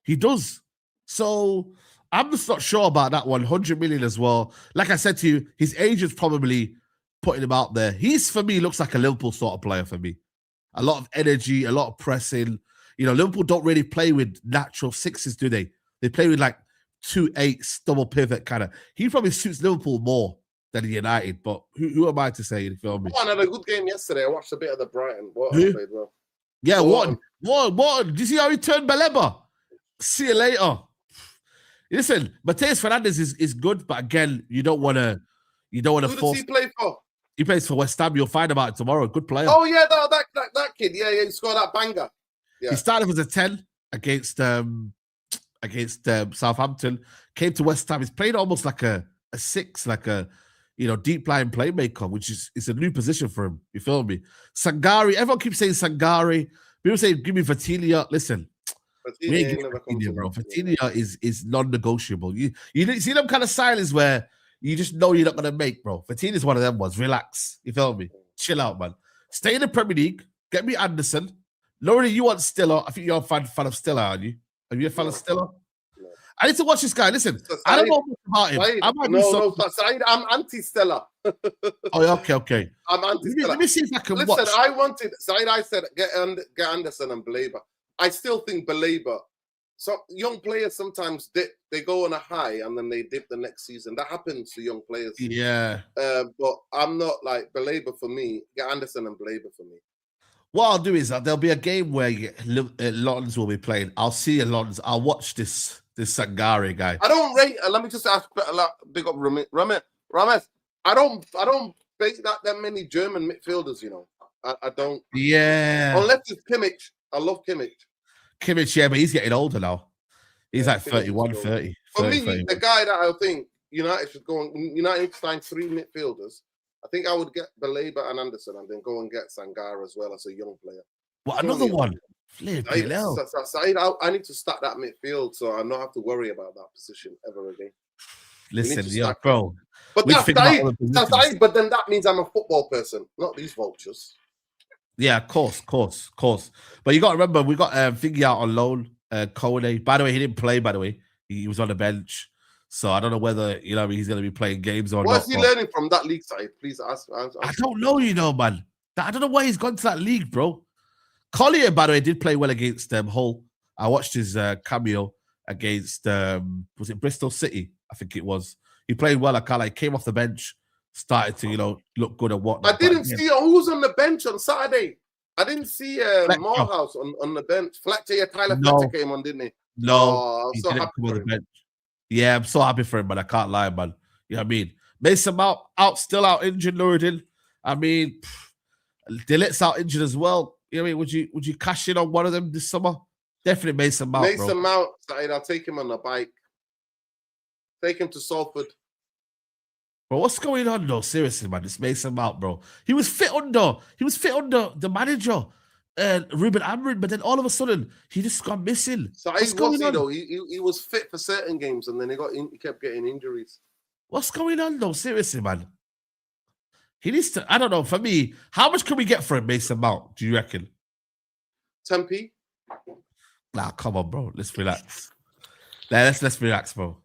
He does. So I'm just not sure about that 100 million as well. Like I said to you, his agent's probably putting him out there. For me, looks like a Liverpool sort of player for me. A lot of energy, a lot of pressing. Liverpool don't really play with natural sixes, do they? They play with 2-8s, double pivot kind of. He probably suits Liverpool more than United, but who am I to say? You feel me? Wharton had a good game yesterday. I watched a bit of the Brighton. Wharton played well. Yeah, Wharton. Do you see how he turned Baleba? See you later. Listen, Mateus Fernandes is good, but again, you don't want to force. Who does he play for? He plays for West Ham. You'll find about it tomorrow. Good player. Oh yeah, that kid. Yeah, he scored that banger. Yeah. He started as a 10 against Southampton. Came to West Ham. He's played almost like a 6, like a deep lying playmaker, which is a new position for him. You feel me? Sangare. Everyone keeps saying Sangare. People say give me Vitinha. Listen. Vitinha is non-negotiable. You see them kind of silence where you just know you're not going to make, bro. Vitinha is one of them ones. Relax. You feel me? Chill out, man. Stay in the Premier League. Get me Anderson. Laurie, you want Stiller. I think you're a fan of Stiller, aren't you? Are you a fan of Stiller? No. I need to watch this guy. Listen, so I don't know much about him. Saeed, I'm anti-Stella. Oh, okay. I'm anti-Stella. Let me see if I can watch. I said get Anderson and Baleba. I still think Baleba So young players sometimes dip. They go on a high and then they dip the next season. That happens to young players. Yeah. But I'm not like Belabor for me. Get Anderson and Belabor for me. What I'll do is there'll be a game where Lons will be playing. I'll see Lons. I'll watch this Sangare guy. I don't rate. Let me just ask. Big up Rames. I don't rate that many German midfielders. You know, I don't. Yeah. Unless it's Kimmich. I love Kimmich. Kimmich, yeah, but he's getting older now. He's like 31, 30. For 30, me, 31. the guy that I think United should go on, United sign 3 midfielders. I think I would get Belabor and Anderson and then go and get Sangare as well as a young player. What, another one? Saeed, I need to start that midfield so I don't have to worry about that position ever again. Listen, yeah, bro. But that's Saeed, but then that means I'm a football person, not these vultures. Yeah, of course. But you got to remember, we got Figgy out on loan, Kone. By the way, he didn't play, by the way. He was on the bench. So I don't know whether, he's going to be playing games or not. What is he learning from that league side? Please ask. I don't know, man. I don't know why he's gone to that league, bro. Collier, by the way, did play well against Hull. I watched his cameo against, was it Bristol City? I think it was. He played well. I came off the bench, started to, look good and whatnot. I didn't see who was on the bench on Saturday. I didn't see Morehouse on the bench. Fletcher, Tyler Fletcher came on, didn't he? No, I'm so happy for him. Bench. Yeah, I'm so happy for him, but I can't lie, man. You know what I mean? Mason Mount still out injured, Nuruddin. I mean, Delit's out injured as well. You know what I mean? Would you cash in on one of them this summer? Definitely Mason Mount. Mason Mount, I'll take him on the bike. Take him to Salford. Bro, what's going on though? Seriously, man, this Mason Mount, bro. He was fit under the manager, Ruben Amorim, but then all of a sudden he just got missing. So what's going on? Though? He was fit for certain games, and then he kept getting injuries. What's going on though? Seriously, man. He needs to. I don't know. For me, how much can we get for him, Mason Mount? Do you reckon? 10p. Nah, come on, bro. Let's relax. Let's relax, bro.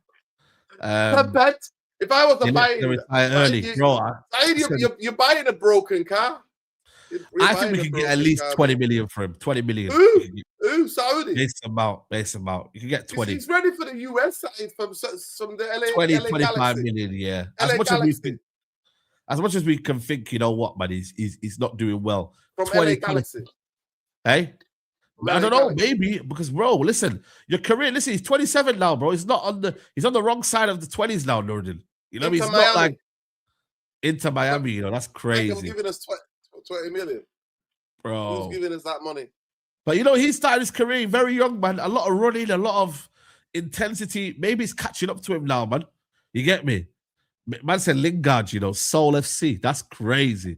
Bet. If I was to buy early, bro, you're buying a broken car. I think we can get at least 20 million for him. 20 million. Ooh, Saudi. Mason Mount. You can get 20. He's ready for the US side from the LA. 25 Galaxy. Million, yeah. As much as we can think, you know what, man, he's not doing well. From 20, LA Galaxy. Hey? I don't know, maybe, because, bro, listen, your career, he's 27 now, bro. He's on the wrong side of the 20s now, Nordin. You know what I mean? He's not like Inter Miami, that's crazy. Like giving us 20 million. Bro. Who's giving us that money? But, he started his career very young, man. A lot of running, a lot of intensity. Maybe it's catching up to him now, man. You get me? Man said Lingard, Seoul FC. That's crazy.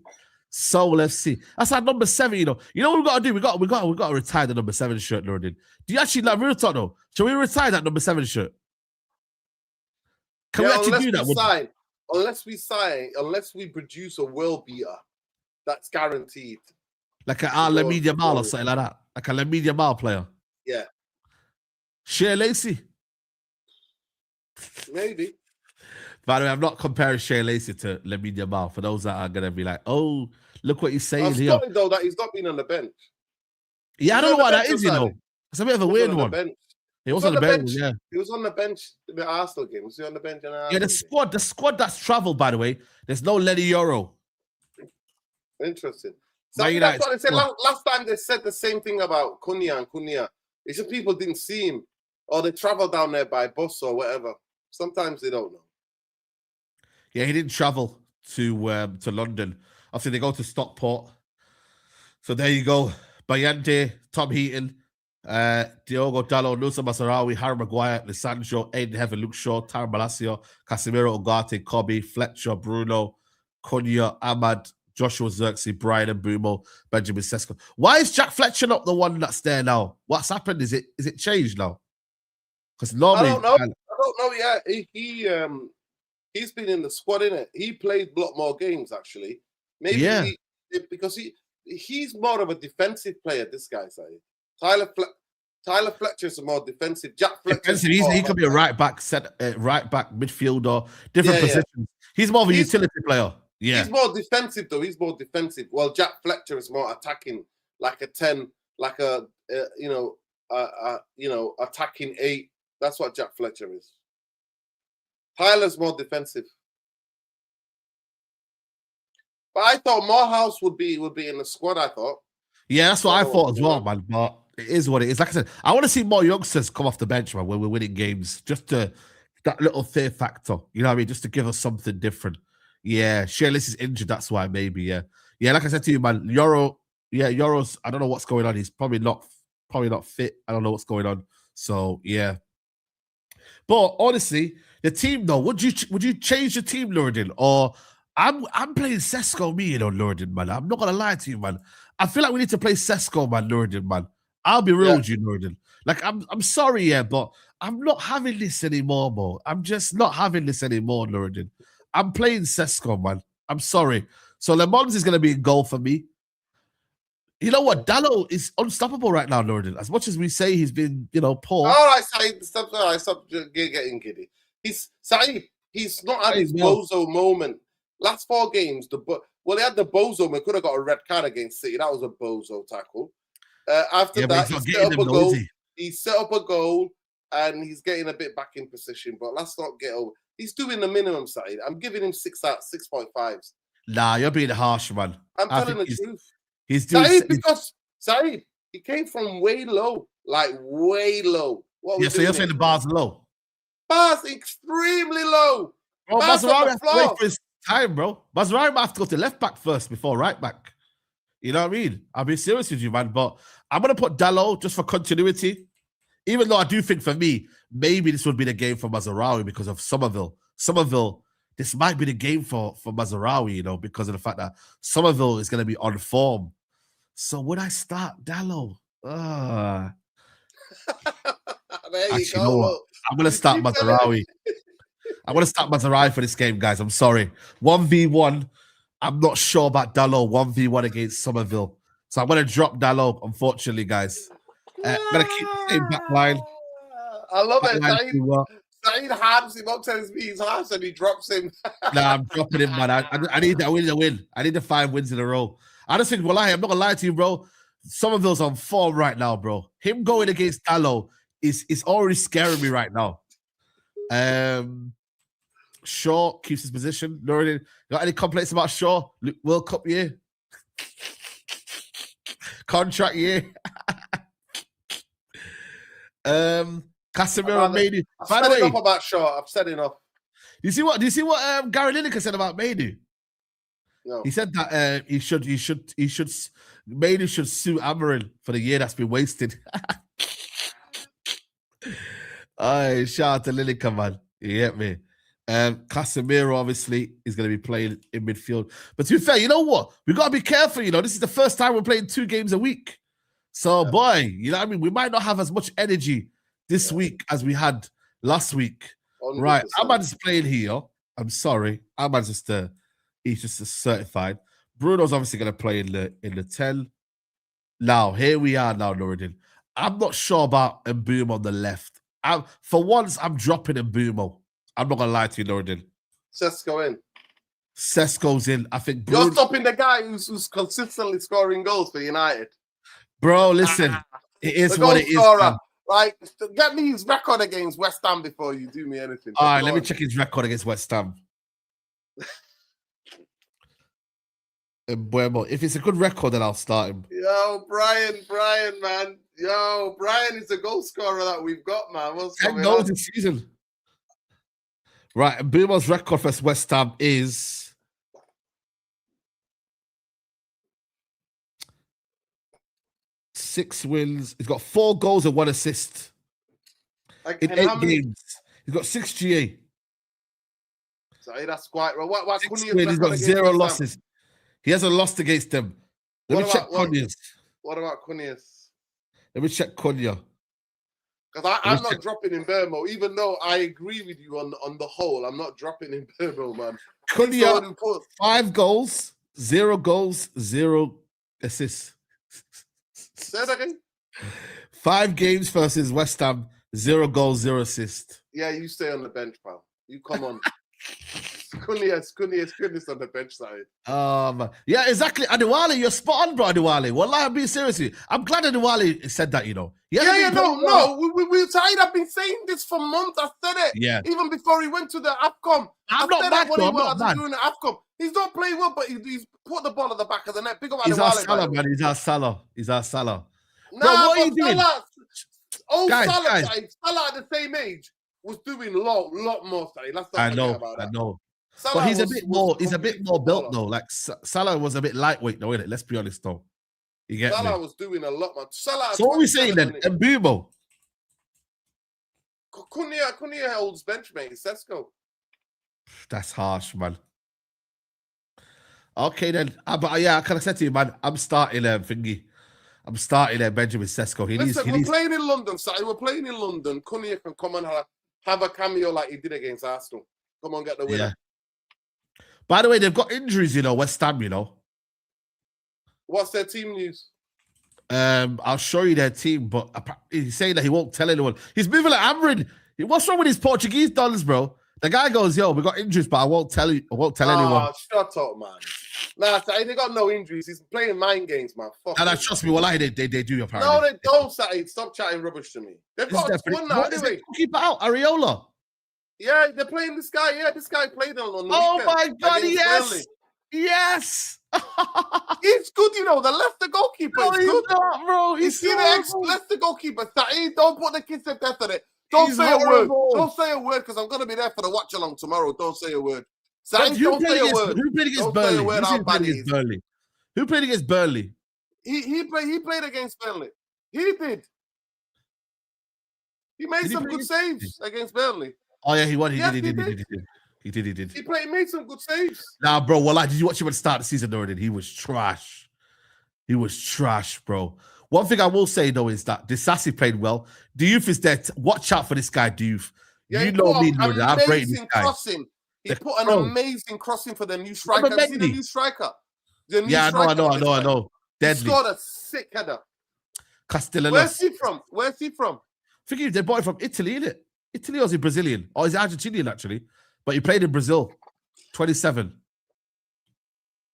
Seoul FC. That's our number 7, You know what we got to do? We got to retire the number 7 shirt, Nordin. Do you actually like real talk though? Shall we retire that number 7 shirt? Can we actually do that? Unless we produce a world beater, that's guaranteed. Like a Lamine Yamal or something like that. Like a Lamine Yamal player. Yeah. Shea Lacey. Maybe. By the way, I'm not comparing Shea Lacey to Lamine Yamal. For those that are going to be like, oh, look what he's saying here. I'm though that he's not been on the bench. Yeah, I don't know what that is, It's a bit of a weird one. He was on the bench, yeah. He was on the bench in the Arsenal game. Was he on the bench? Yeah, the squad that's travelled, by the way, there's no Lenny Euro. Interesting. So that's what they said. Last time they said the same thing about Cunha. It's just people didn't see him, or they travel down there by bus or whatever. Sometimes they don't know. Yeah, he didn't travel to London. Obviously, they go to Stockport. So there you go. Bayande, Tom Heaton, Diogo Dalot, Nusa Masarawi, Harry Maguire, Lisandro, Aiden Heaven, Luke Shaw, Tara Malacio, Casemiro, Ugarte, Kobe, Fletcher, Bruno, Cunha, Ahmad, Joshua Xerxes, Brian and Bumo, Benjamin Sesko. Why is Jack Fletcher not the one that's there now? What's happened? Is it changed now? Because normally I don't know. Yeah, he's been in the squad, innit? He played a lot more games actually. Maybe because he's more of a defensive player. This guy, say Tyler Fletcher's a more defensive. Jack Fletcher, he could be a right back, midfielder, different positions. Yeah. He's more of a utility player. Yeah, he's more defensive though. Well, Jack Fletcher is more attacking, like a 10, like a attacking 8. That's what Jack Fletcher is. Tyler's more defensive. But I thought Morehouse would be in the squad, I thought. Yeah, that's what I thought as well, man. But it is what it is. Like I said, I want to see more youngsters come off the bench, man, when we're winning games. Just to that little fear factor. You know what I mean? Just to give us something different. Yeah, Shearless is injured, that's why maybe, yeah. Yeah, like I said to you, man, Yoro's, I don't know what's going on. He's probably not fit. I don't know what's going on. So yeah. But honestly, the team though, would you change the team, Nuruddin? Or I'm playing Sesko, Nuruddin, man. I'm not gonna lie to you, man. I feel like we need to play Sesko, man, Nuruddin, man. I'll be real with you, Nuruddin. Like, I'm sorry, yeah, but I'm not having this anymore, bro. I'm just not having this anymore, Nuruddin. I'm playing Sesko, man. I'm sorry. So Le Mans is gonna be a goal for me. You know what? Dalot is unstoppable right now, Nuruddin. As much as we say he's been, poor. All right, Saeed, stop getting giddy. He's not had his bozo moment. Last 4 games, he had the bozo moment. Could have got a red card against City. That was a bozo tackle. After that, he set up a goal, and he's getting a bit back in position. But let's not get over. He's doing the minimum, Saeed. I'm giving him 6.5s. Nah, you're being harsh, man. I'm telling the truth. He's doing Saeed, he came from way low, like way low. So you're saying the bar's low? Bar's extremely low. Bro, Mazraoui has to wait for his time, bro. Mazraoui might have to go to left back first before right back. You know what I mean? I'll be serious with you, man. But I'm going to put Dalot just for continuity. Even though I do think for me, maybe this would be the game for Mazraoui because of Somerville. This might be the game for Mazraoui, because of the fact that Somerville is going to be on form. So would I start Dalot? There you know what? I'm going to start Mazraoui. I'm going to start Mazraoui for this game, guys. I'm sorry. 1v1. I'm not sure about Dalot 1v1 against Somerville. So I'm going to drop Dalot, unfortunately, guys. I'm going to keep the same back line. I love it. Saeed harms him up, tells me he's harsh, and he drops him. Nah, I'm dropping him, man. I need to win. I need the 5 wins in a row. I just think, I'm not going to lie to you, bro. Somerville's on form right now, bro. Him going against Dalot is already scaring me right now. Shaw keeps his position. Nuruddin, got any complaints about Shaw? World Cup year? Contract year? Casemiro made it. I've said enough about Shaw. I've said enough. Do you see what Gary Lineker said about Manu? No. He said that Manu should sue Amarin for the year that's been wasted. Shout out to Lineker, man. You get me? Casemiro obviously is going to be playing in midfield. But to be fair, you know what? We got to be careful. This is the first time we're playing 2 games a week. So, boy, you know what I mean? We might not have as much energy this week as we had last week. 100%. Right, Ahmad's playing here. I'm sorry. Ahmad's he's just a certified. Bruno's obviously going to play in the 10. Now, here we are now, Nuruddin. I'm not sure about Mbeumo on the left. For once, I'm dropping Mbeumo. I'm not going to lie to you, Nuruddin. Sesko's in. I think You're stopping the guy who's consistently scoring goals for United. Bro, listen. It is what it is. Like, get me his record against West Ham before you do me anything. All right, let me check his record against West Ham. Mbeumo. If it's a good record, then I'll start him. Yo, Brian, man. Yo, Brian is a goal scorer that we've got, man. What's 10 goals this season. Right, Mbeumo's record for West Ham is 6 wins. He's got 4 goals and 1 assist in 8 games. He's got 6 GA. So that's quite right. What he's got 0 losses. He hasn't lost against them. Let me check Cunha's. What about Cunha's? Let me check Cunha. Because I'm not dropping in Mbeumo, even though I agree with you on the whole. I'm not dropping in Mbeumo, man. Cunha, 5 goals, 0 assists. Say that again? 5 games versus West Ham, 0 goals, 0 assists. Yeah, you stay on the bench, pal. You come on. Goodness on the bench side. Yeah, exactly. Adewale, you're spot on, bro. Adewale. Wallahi, I'm being serious with you. I'm glad Adewale said that. No. Saeed, I've been saying this for months. I said it. Yeah. Even before he went to the AFCON. I'm not mad, though. I'm not mad. Doing the AFCON. He's not playing well, but he's put the ball at the back of the net. Big up He's our Adewale, Salah, man. He's our Salah. Nah, bro, what are you doing? Salah at the same age was doing a lot more. Let's not forget about that. I know. Salah but he's a bit more built though. Like Salah was a bit lightweight though, innit? Let's be honest though. You get Salah me? was doing a lot, man. Salah. So what are we saying then? Mbumo. Cunha holds bench, mate. Sesko. That's harsh, man. Okay then. But yeah, I kind of said to you, man, I'm starting thingy. I'm starting Benjamin Sesko. We're playing in London, Si. We're playing in London. Cunha can come and have a cameo like he did against Arsenal. Come on, get the winner. Yeah. By the way, they've got injuries, West Ham, What's their team news? I'll show you their team, but he's saying that he won't tell anyone. He's moving like Amrin. What's wrong with his Portuguese dollars, bro? The guy goes, yo, we got injuries, but I won't tell you. I won't tell anyone. Shut up, man. Nah, they got no injuries. He's playing mind games, man. Fuck and trust me, well, they do apparently. No, they don't, Saeed. Stop chatting rubbish to me. They've got one now, anyway. Keep it out, Areola. Yeah, they're playing this guy. Yeah, this guy played on the Oh weekend. My God, yes. Burnley. Yes. He's good, the Leicester goalkeeper. No, he's good. Not, bro. He's the ex-Leicester goalkeeper. Saeed, don't put the kiss of death on it. Don't say a word. Don't say a word because I'm going to be there for the watch along tomorrow. Don't say a word. Saeed, don't say a word. Who played against Burnley? Who played against Burnley? He played against Burnley. He did. He made some good saves against Burnley. Oh yeah, he won. He did. He made some good saves. Nah, bro. Well, did you watch him at the start of the season already? He was trash. He was trash, bro. One thing I will say though is that Disasi played well. Diouf is there. Watch out for this guy, Diouf. Yeah, you know me, Lord. I'm rating this guy. Crossing. He put an amazing crossing for the new striker. Have you seen the new striker? I know. Deadly. He scored a sick header. Castellanos. Where's he from? I think they bought him from Italy, innit? Italy or is he Brazilian? Or is he Argentinian, actually? But he played in Brazil. 27.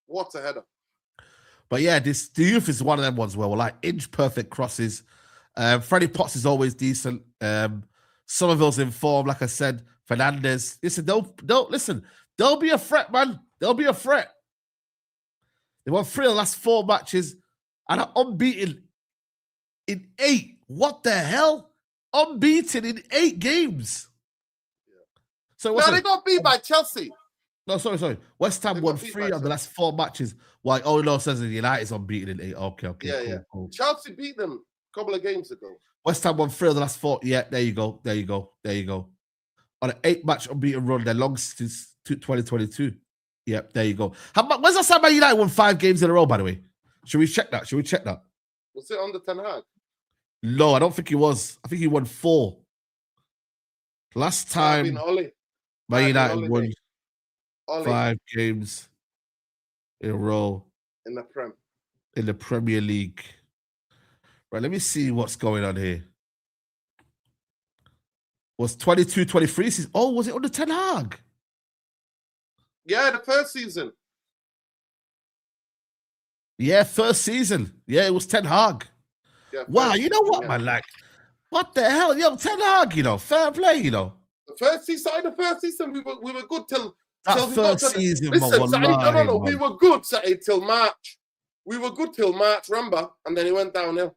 What a header. But yeah, the youth is one of them ones where we're like inch-perfect crosses. Freddie Potts is always decent. Somerville's in form, like I said. Fernandez. Listen, they'll be a threat, man. They'll be a threat. They won 3 of the last 4 matches and are unbeaten in 8. What the hell? Unbeaten in 8 games. Yeah. So they got beat by Chelsea. No, sorry. West Ham won 3 of the last 4 matches. While says the United's unbeaten in 8. Okay. Yeah. Cool. Chelsea beat them a couple of games ago. West Ham won 3 of the last 4. Yeah, there you go. On an 8-match unbeaten run, their longest since 2022. Yep, there you go. When's the time Man United won 5 games in a row, by the way? Should we check that? Was it under Ten Hag? No, I don't think he was. I think he won 4. Last time Man United won 5 games in a row in the Premier League. Right, let me see what's going on here. Was 22-23 season? Oh, was it under Ten Hag? Yeah, the first season. Yeah, first season. Yeah, it was Ten Hag. Yeah, wow, you know what, man? Like, what the hell? Yo, Ten Hag, fair play, The first season, we were good till first season. Listen, no, we were good till March. We were good till March, remember? And then he went downhill.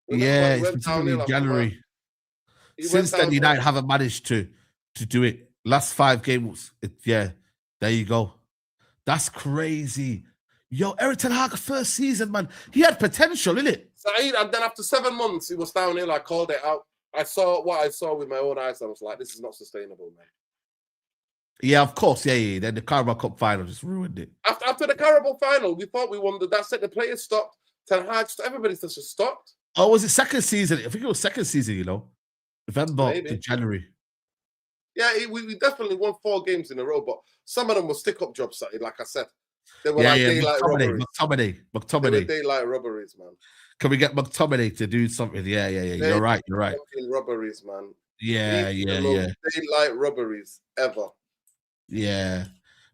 He went downhill in January. Since then, United haven't managed to do it. Last 5 games, there you go. That's crazy. Yo, Erik Ten Hag, first season, man. He had potential, innit? Saeed, and then after 7 months, he was downhill. I called it out. I saw what I saw with my own eyes. I was like, this is not sustainable, man. Yeah, of course. Yeah. Then the Carabao Cup final just ruined it. After the Carabao final, we thought we won. That's it. The players stopped. Ten Hag, everybody just stopped. Oh, was it second season? I think it was second season, November to January. Yeah, we definitely won 4 games in a row, but some of them were stick-up jobs, like I said. They were daylight robberies. McTominay. They were daylight robberies, man. Can we get McTominay to do something? Yeah. You're right. Robberies, man. Yeah. Daylight robberies ever. Yeah,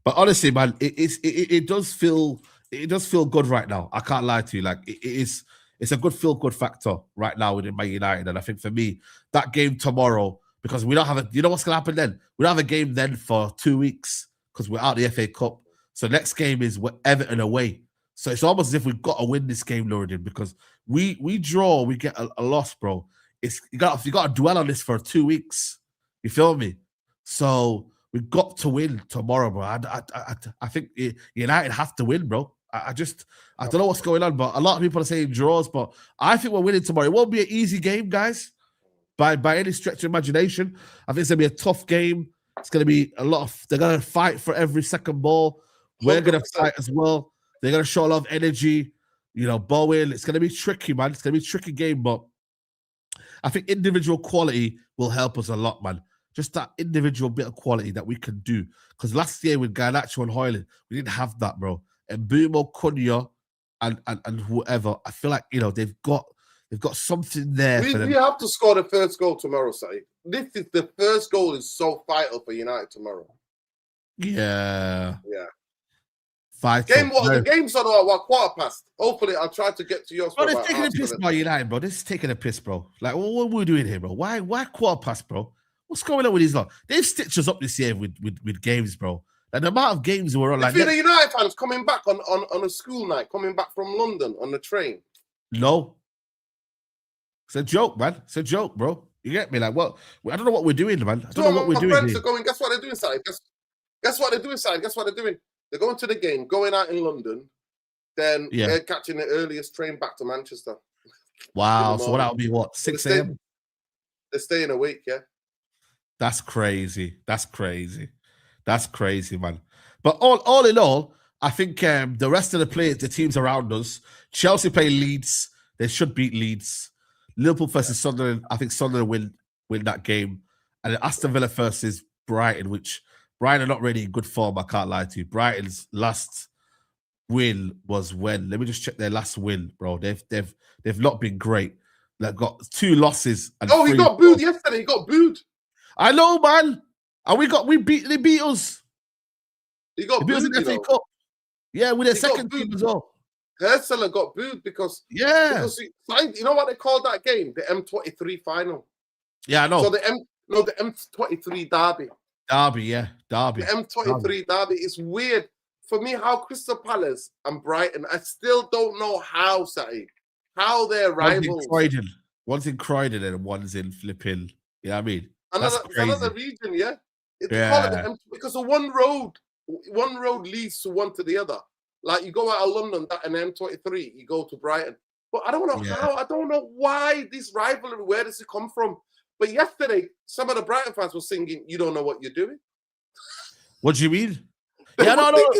but honestly, man, it does feel good right now. I can't lie to you. Like it's a good feel good factor right now within Man United, and I think for me that game tomorrow, because we don't have you know what's gonna happen then? We don't have a game then for 2 weeks because we're out the FA Cup. So next game is Everton away. So it's almost as if we've got to win this game, Lordin, because we draw, we get a loss, bro. You got to dwell on this for 2 weeks. You feel me? So we've got to win tomorrow, bro. I think United have to win, bro. I don't know what's going on, but a lot of people are saying draws, but I think we're winning tomorrow. It won't be an easy game, guys, by any stretch of imagination. I think it's gonna be a tough game. It's gonna be they're gonna fight for every second ball. We're gonna fight as well. They're gonna show a lot of energy. You know, Bowen. It's gonna be tricky, man. It's gonna be a tricky game, but I think individual quality will help us a lot, man. Just that individual bit of quality that we can do. Because last year with Garnacho and Hoyland, we didn't have that, bro. And Bumo, Cunha, and whoever, I feel like, you know, they've got something there for them. We have to score the first goal tomorrow, Saeed. The first goal is so vital for United tomorrow. Yeah. Yeah. Vital. The game's on what, quarter past. Hopefully, I'll try to get to yours. Bro, they're taking a piss by United, bro. This is taking a piss, bro. Like, what are we doing here, bro? Why quarter past, bro? What's going on with these lot? They've stitched us up this year with games, bro. Like the amount of games we're on. Like, the United fans coming back on a school night, coming back from London on the train. No. It's a joke, man. It's a joke, bro. You get me? Like, what? I don't know what we're doing, man. I don't know what we're doing. My friends are going. Guess what they're doing, Saeed? Guess what they're doing, Saeed? Guess what they're doing? They're going to the game, going out in London, then they're catching the earliest train back to Manchester. Wow. So that'll be what? 6 a.m.? They're staying a week, yeah. That's crazy. That's crazy. That's crazy, man. But all in all, I think the rest of the teams around us, Chelsea play Leeds. They should beat Leeds. Liverpool versus Sunderland. I think Sunderland win that game. And then Aston Villa versus Brighton, which Brighton are not really in good form. I can't lie to you. Brighton's last win was when? Let me just check their last win, bro. They've not been great. They've got 2 losses. And he got booed yesterday. He got booed. I know, man. And they beat us. He got booed in the FA Cup. Yeah, with their second team as well. Ursula got booed because you know what they called that game? The M23 final. Yeah, I know. So the M23 derby. Derby. The M23 derby is weird for me. How Crystal Palace and Brighton, I still don't know how, Saeed, how they're rivals. One's in Croydon and one's in flipping. You know what I mean? Another region, yeah. They call it the because the one road leads to one to the other. Like you go out of London, that an M23, you go to Brighton. But I don't know how. I don't know why this rivalry. Where does it come from? But yesterday, some of the Brighton fans were singing, "You don't know what you're doing." What do you mean? Yeah, no. You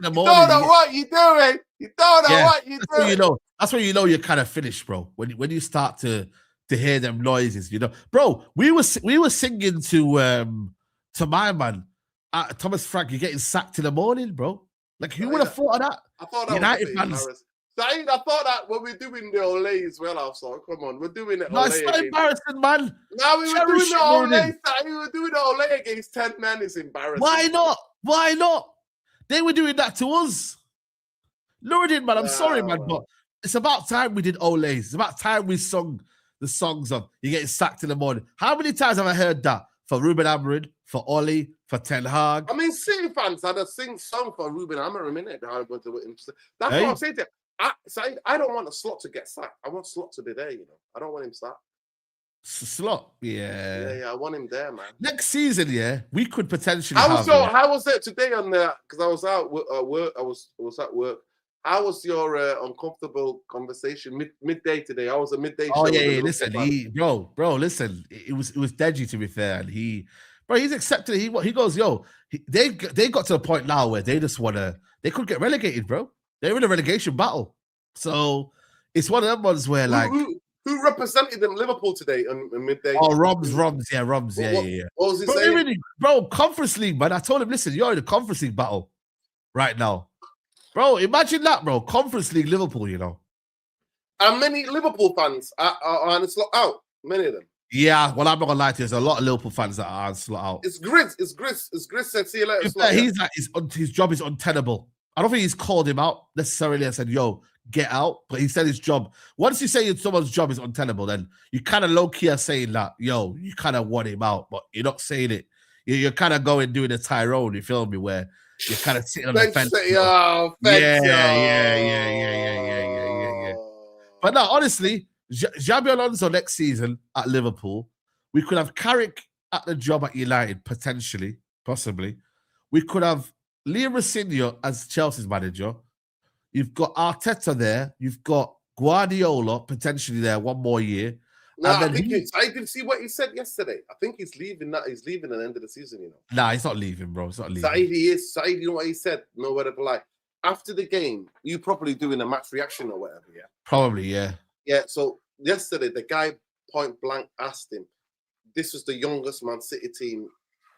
don't know what you're doing. You don't know what you're doing. That's when you know you're kind of finished, bro. When you start to hear them noises, you know, bro. We were singing to my man, Thomas Frank. You're getting sacked in the morning, bro. Like who would have thought of that? I thought that United fans. Saeed, I thought that when we're doing the Ole as well, I thought, come on, we're doing it. No, it's not embarrassing, man. No, we were doing the Ole. Saeed, we were doing the Ole against 10 men. It's embarrassing. Why not? They were doing that to us. Luridin, man, I'm sorry, man, but it's about time we did Ole's. It's about time we sung the songs of "You're Getting Sacked in the Morning." How many times have I heard that for Ruben Amorim, for Ole, for Ten Hag? I mean, City fans had a song for Ruben Amorim, innit? That's what I'm saying to you. I don't want a Slot to get sacked. I want Slot to be there, you know. I don't want him sacked. Slot, yeah, I want him there, man. Next season, we could potentially. How was it today on the? Because I was out at work. I was at work. How was your uncomfortable conversation midday today? How was a midday show? Oh yeah. Listen, bro. Listen, it was deadly, to be fair, and he's accepted it. He goes, they got to the point now where they just they could get relegated, bro. They're in a relegation battle, so it's one of them ones where who represented them Liverpool today on midday? Oh, Roms, yeah. What was he saying? Bro, Conference League, man. I told him, listen, you're in the Conference League battle right now. Bro, imagine that, bro. Conference League Liverpool, you know. And many Liverpool fans are on the slot out. Many of them. Yeah, well, I'm not gonna lie to you. There's a lot of Liverpool fans that are slot out. It's Grizz. It's Grizz. It's Grizz said, see you later. He's like, his job is untenable. I don't think he's called him out necessarily and said, yo, get out. But he said his job. Once you say someone's job is untenable, then you kind of low-key are saying that, yo, you kind of want him out, but you're not saying it. You're kind of going doing a Tyrone, you feel me, where you're kind of sitting on the fence. Yeah. But no, honestly, Xabi Alonso next season at Liverpool, we could have Carrick at the job at United, potentially, possibly. We could have Liam Rosinha as Chelsea's manager. You've got Arteta there. You've got Guardiola potentially there 1 more year. No, I didn't see what he said yesterday. I think he's leaving. He's leaving at the end of the season. You know. Nah, he's not leaving, bro. He's not leaving. Saeed, he is. Saeed, you know what he said? No word of a lie. After the game, you probably doing a match reaction or whatever. Yeah. Probably, yeah. Yeah. So yesterday, the guy point blank asked him. This was the youngest Man City team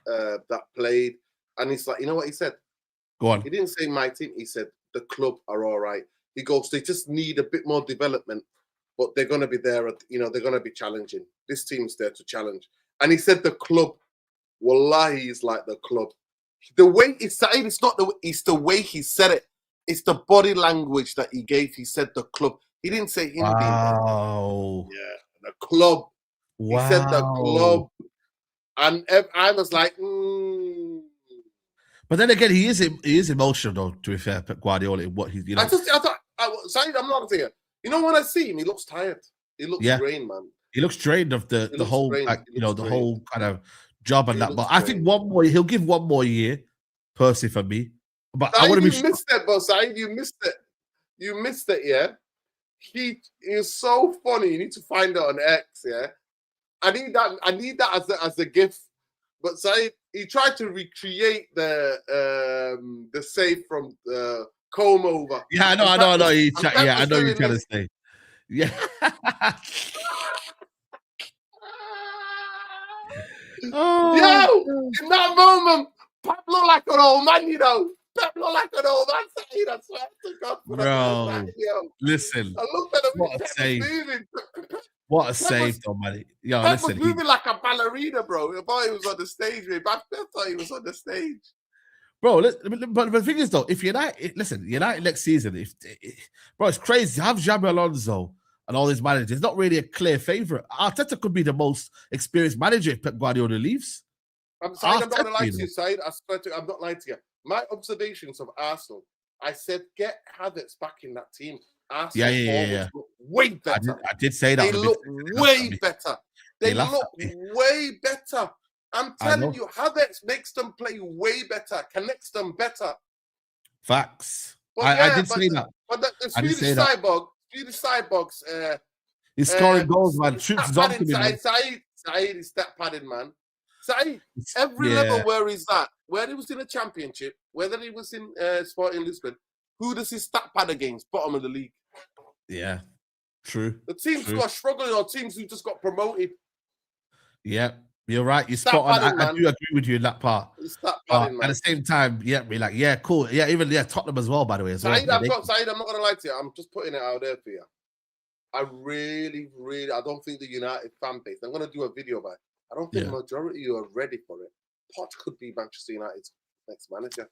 that played, and he's like, you know what he said? Go on. He didn't say my team. He said the club are all right. He goes, they just need a bit more development, but they're going to be there. They're going to be challenging. This team's there to challenge. And he said the club, wallahi, he's like the club. The way he said it, it's the way he said it. It's the body language that he gave. He said the club. He didn't say him. Wow. Yeah, the club. Wow. He said the club. And I was like, But then again, he is emotional, though, to be fair, Pep Guardiola, what he's, I thought, I'm not saying, when I see him, he looks tired. He looks drained, man. He looks drained of the whole, the whole kind of job and that. But I think he'll give 1 more year, personally, for me. But Saeed, I want to be. You missed it, bro. Saeed, you missed it. You missed it, yeah. He is so funny. You need to find it on X, yeah. I need that as a gift. But Saeed, he tried to recreate the save from the comb over. Yeah, I know. I know you're trying to say. Yeah. Yo, in that moment, Pep looked like an old man, you know. Pep looked like an old man. Saeed, I swear to God. Bro, listen. I looked at him. What a save. What a save, though, man. Yo, Pep listen. was moving like a ballerina, bro. I thought he was on the stage. I thought he was on the stage. Bro, but the thing is, though, if United next season, bro, it's crazy. You have Xabi Alonso and all these managers. It's not really a clear favourite. Arteta could be the most experienced manager if Pep Guardiola leaves. I'm not going to lie to you, Saeed. I swear to you, I'm not lying to you. My observations of Arsenal, I said, get Havertz back in that team. Arsenal look way better. I did say that. They look way better. They look way better. I'm telling you, Havertz makes them play way better, connects them better. Facts. I did say that. But the Swedish Cyborgs, he's scoring goals, man. Troops is on to me, man. Saeed is stat padding, man. Saeed, every level where he's at, whether he was in a championship, whether he was in Sporting Lisbon, who does he stat pad against? Bottom of the league. Yeah, true. The teams who are struggling are teams who just got promoted. Yeah, you're right. You're spot on. I do agree with you in that part. Padding, at the same time, be like, yeah, cool. Yeah, even Tottenham as well, by the way. Saeed, I'm not going to lie to you. I'm just putting it out there for you. I really, I don't think the United fan base, I'm going to do a video about it. I don't think the majority of you are ready for it. Poch could be Manchester United's next manager.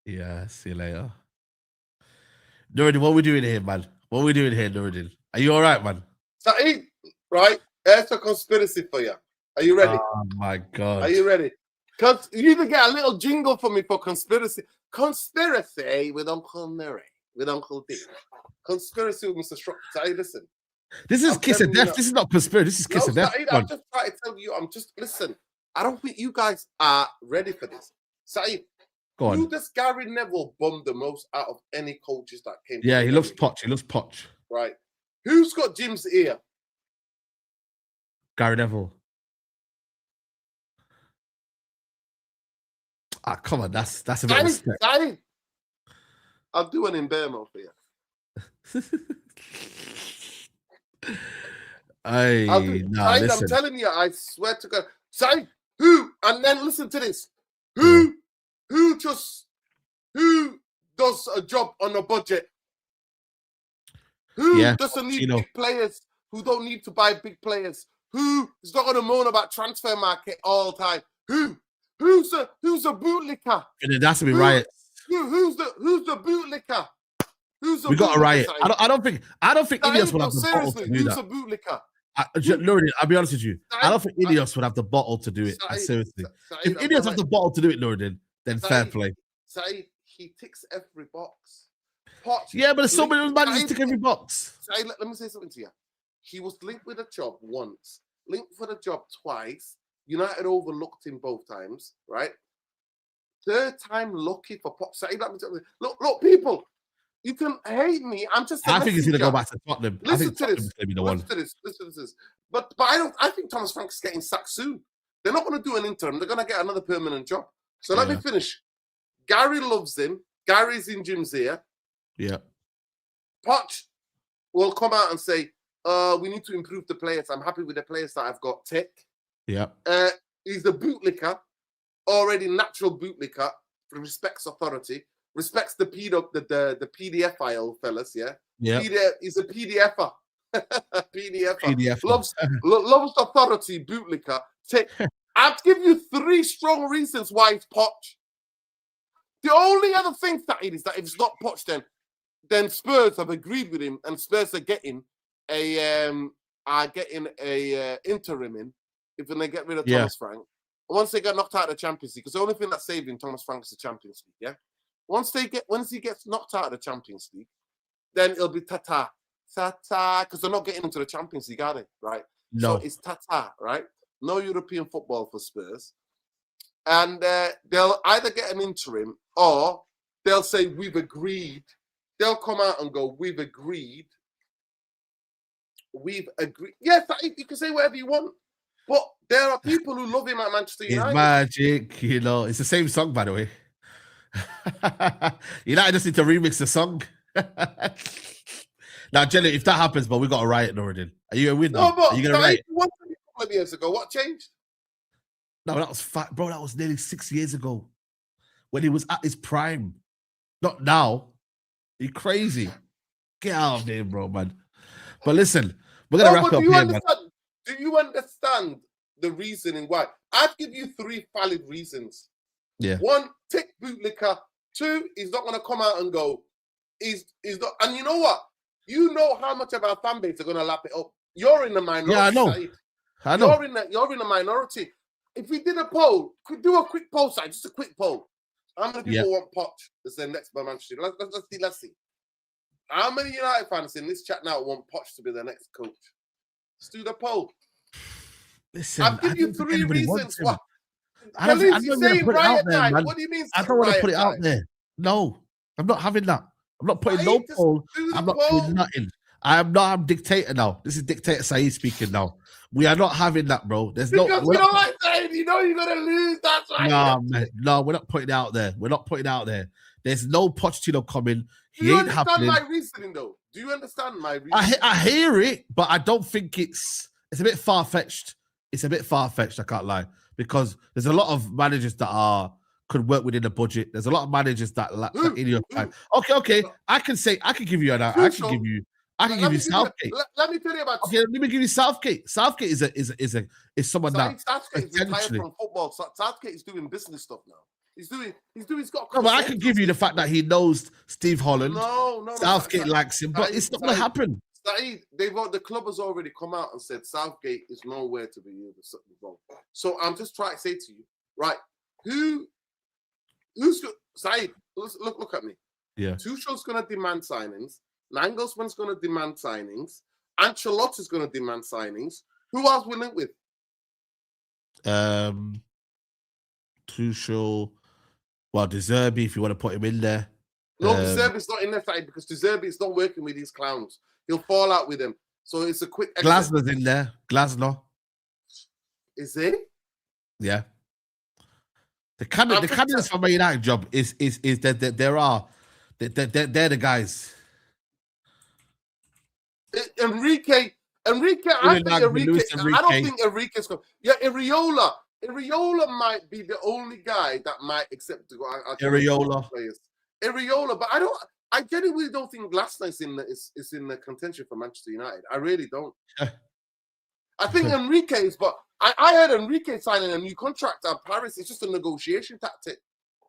Yeah, see you later. Nuruddin, what are we doing here, man? What are we doing here, Nuruddin? Are you all right, man? Saeed, right? There's a conspiracy for you. Are you ready? Oh, my God. Are you ready? Because you need to get a little jingle for me for conspiracy. Conspiracy with Uncle Nuri, with Uncle D. Conspiracy with Mr. Strock. Saeed, listen. This is Kiss of Death. This is not conspiracy. This is Kiss of Death. Saeed, I'm just trying to tell you. Listen. I don't think you guys are ready for this. Saeed, go on. Who does Gary Neville bum the most out of any coaches that came? Yeah, he loves Poch. He loves Poch. Right. Who's got Jim's ear? Gary Neville. Come on, that's a bit of a step. Saeed, I'll do an Imbermo for you. I'm telling you, I swear to God. Saeed, who? And then listen to this. Who does a job on a budget? Who doesn't need big players who don't need to buy big players, who is not going to moan about transfer market all the time, who's a bootlicker? It has to be riot. Who's the bootlicker? We got a riot. I don't think Ineos would have the bottle to do who's that. A bootlicker? Nuruddin, I'll be honest with you. I don't think Ineos would have the bottle to do it. Seriously. If Ineos have the bottle to do it, Nuruddin, then fair play. Saeed, he ticks every box. Yeah, but there's so many managers tick every box. Saeed, let me say something to you. He was linked with a job once, linked for the job twice. United overlooked him both times, right? Third time lucky for Saeed. Look, people. You can hate me. I'm just. I think he's going to go back to Tottenham. Listen to this. Listen to this. But I think Thomas Frank is getting sacked soon. They're not going to do an interim. They're going to get another permanent job. So let me finish. Gary loves him. Gary's in Jim's ear. Yeah. Poch will come out and say, we need to improve the players. I'm happy with the players that I've got. Tech. Yeah. He's the bootlicker, already natural bootlicker, respects authority. Respects the PDF file, fellas, yeah? Yeah. He's a PDFer. PDF. Loves authority, bootlicker. I'll give you 3 strong reasons why it's Poch. The only other thing that it is that if it's not Poch, then Spurs have agreed with him, and Spurs are getting a interim in if they get rid of Thomas Frank. Once they get knocked out of the Champions League, because the only thing that's saving Thomas Frank is the Champions League, yeah? Once he gets knocked out of the Champions League, then it'll be tata, because they're not getting into the Champions League, are they? Right? No. So it's tata, right? No European football for Spurs. And they'll either get an interim or they'll say, we've agreed. They'll come out and go, we've agreed. We've agreed. Yes, you can say whatever you want. But there are people who love him at Manchester United. It's magic, It's the same song, by the way. United just need to remix the song. Now, Jelly, if that happens, but we got a riot already. Are you a winner? No, but are you gonna riot? A couple of years ago, what changed? No, that was bro. That was nearly 6 years ago when he was at his prime. Not now. You crazy? Get out of there, bro, man. But listen, we're gonna wrap up here, man. Do you understand the reasoning why? I'd give you 3 valid reasons. Yeah. 1, tick bootlicker. 2, he's not going to come out and go. He's not. And you know what? You know how much of our fan base are going to lap it up. You're in the minority. Yeah, I know. I know. You're in the minority. If we did a poll, could do a quick poll, side, just a quick poll. How many people want Poch as their next Manchester? Let's see. How many United fans in this chat now want Poch to be their next coach? Let's do the poll. Listen, I'll give you 3 reasons why. I don't want to put it out there, man. What do you mean? I don't want to put it out there. No, I'm not having that. I'm not putting no poll. I'm not doing nothing. I'm dictator now. This is dictator Saeed speaking now. We are not having that, bro. There's because you don't like Saeed. You know you're gonna lose. That's right. Nah, man. No, we're not putting it out there. We're not putting it out there. There's no Pochettino coming. He ain't happening. Do you understand my reasoning, though? Do you understand my reasoning? I hear it, but I don't think it's a bit far-fetched. It's a bit far-fetched, I can't lie. Because there's a lot of managers that could work within the budget. There's a lot of managers that in your time. Okay. I can give you I can give you Southgate. Let me tell you about. Okay, let me give you Southgate. Southgate is someone that Southgate is retired from football. Southgate is doing business stuff now. He's got. No, but I can give you the fact that he knows Steve Holland. No. Southgate likes him, but it's not going to happen. Saeed, the club has already come out and said Southgate is nowhere to be used. So I'm just trying to say to you, right? Who's Saeed? Look at me. Yeah. Tuchel's going to demand signings. Nagelsmann's going to demand signings. Ancelotti's going to demand signings. Who else we link with? Tuchel. Well, De Zerbi, if you want to put him in there. No, De Zerbi's not in there, Saeed, because De Zerbi is not working with these clowns. He'll fall out with them. So it's a quick exit. Glasner's in there. Glasner. Is he? Yeah. The candidates for my United job is that they're the guys. Enrique. I don't think Enrique's going. Yeah, Iriola. Iriola might be the only guy that might accept to go. Iriola, but I I genuinely don't think Glasner is in the contention for Manchester United. I really don't. I think Enrique is, but I heard Enrique signing a new contract at Paris. It's just a negotiation tactic.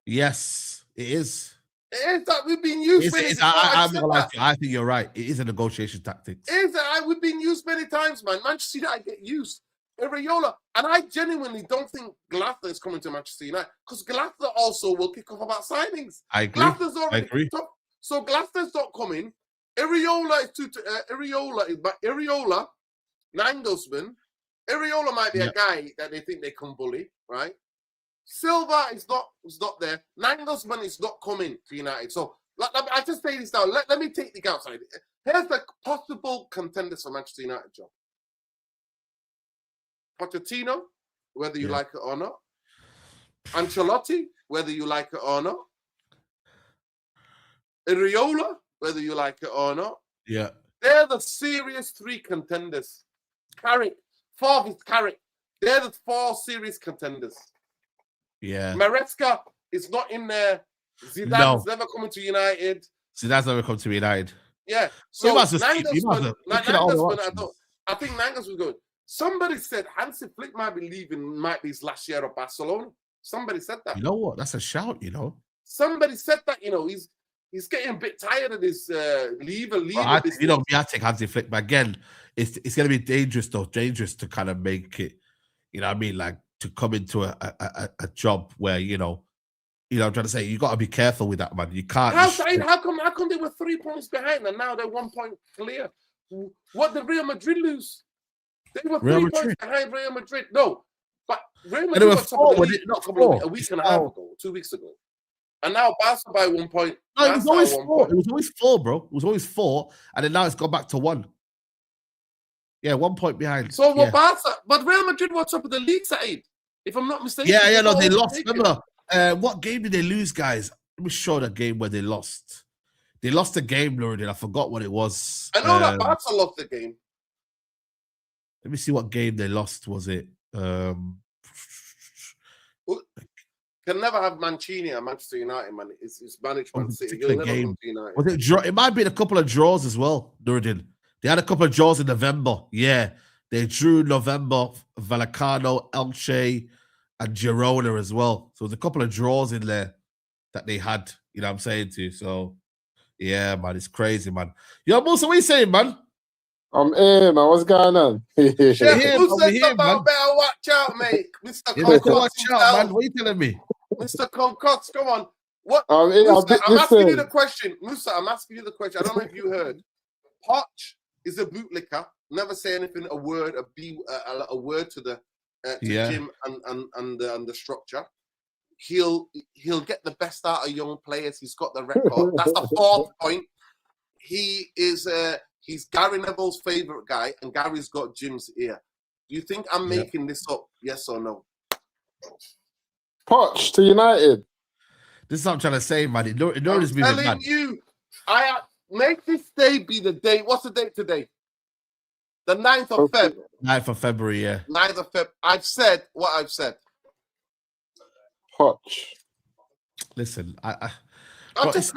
Yes, it is. It is that we've been used. I'm not gonna lie to you. I think you're right. It is a negotiation tactic. It is that we've been used many times, man. Manchester United get used. Areola, and I genuinely don't think Glasner is coming to Manchester United because Glasner also will kick off about signings. I agree. Glasner's already kicked off, so Glasner's not coming. Areola Areola, Nangelsmann. Areola might be a guy that they think they can bully, right? Silva is not there. Nangelsmann is not coming to United. So I just say this now. Let me take the outside. Here's the possible contenders for Manchester United job. Pochettino, whether you like it or not. Ancelotti, whether you like it or not. Areola, whether you like it or not. Yeah. They're the serious 3 contenders. Carrick, 4th is Carrick. They're the 4 serious contenders. Yeah. Maresca is not in there. Zidane's never coming to United. Zidane's never come to United. Yeah. So Nangelsmann, I think Nangelsmann was good. Somebody said Hansi Flick might be his last year of Barcelona. Somebody said that. You know what? That's a shout, Somebody said that, he's getting a bit tired of this leaver. I take Hansi Flick, but again, it's going to be dangerous to kind of make it, like to come into a job where, I'm trying to say, you got to be careful with that, man. You can't. How come they were 3 points behind and now they're 1 point clear? What did Real Madrid lose? They were 3 points behind Real Madrid. No, but Real Madrid was top of the league a week and a half ago, 2 weeks ago. And now Barca by 1 point. No, it was always 4. It was always 4, bro. It was always 4. And then now it's gone back to 1. Yeah, 1 point behind. So Barca, but Real Madrid was top of the league, Saeed. If I'm not mistaken. Yeah, no, they lost. Remember, what game did they lose, guys? Let me show the game where they lost. They lost the game, Nuruddin. I forgot what it was. I know that Barca lost the game. Let me see what game they lost. Was it? Can never have Mancini at Manchester United, man. It's management City. You'll never come to United. Was it draw? It might have been a couple of draws as well, Nuruddin. They had a couple of draws in November. Yeah, they drew November, Vallecano, Elche, and Girona as well. So there's a couple of draws in there that they had. You know what I'm saying to you? So yeah, man, it's crazy, man. Yo, Musa, what are you saying, man? I'm here, man. What's going on? Chef Musa, better watch out, mate. Mr. Concox, watch out, man. What are you telling me? Mr. Concox, come on. What? Musa, I'm asking you the question. Musa, I'm asking you the question. I don't know if you heard. Poch is a bootlicker. Never say anything. A word to the Jim and the structure. He'll get the best out of young players. He's got the record. That's the 4th point. He's Gary Neville's favorite guy, and Gary's got Jim's ear. Do you think I'm making this up? Yes or no? Poch to United. This is what I'm trying to say, man. I'm telling you, I make this day be the day. What's the date today? The 9th of Feb. 9th of February, yeah. 9th of Feb. I've said what I've said. Poch. Listen, I've just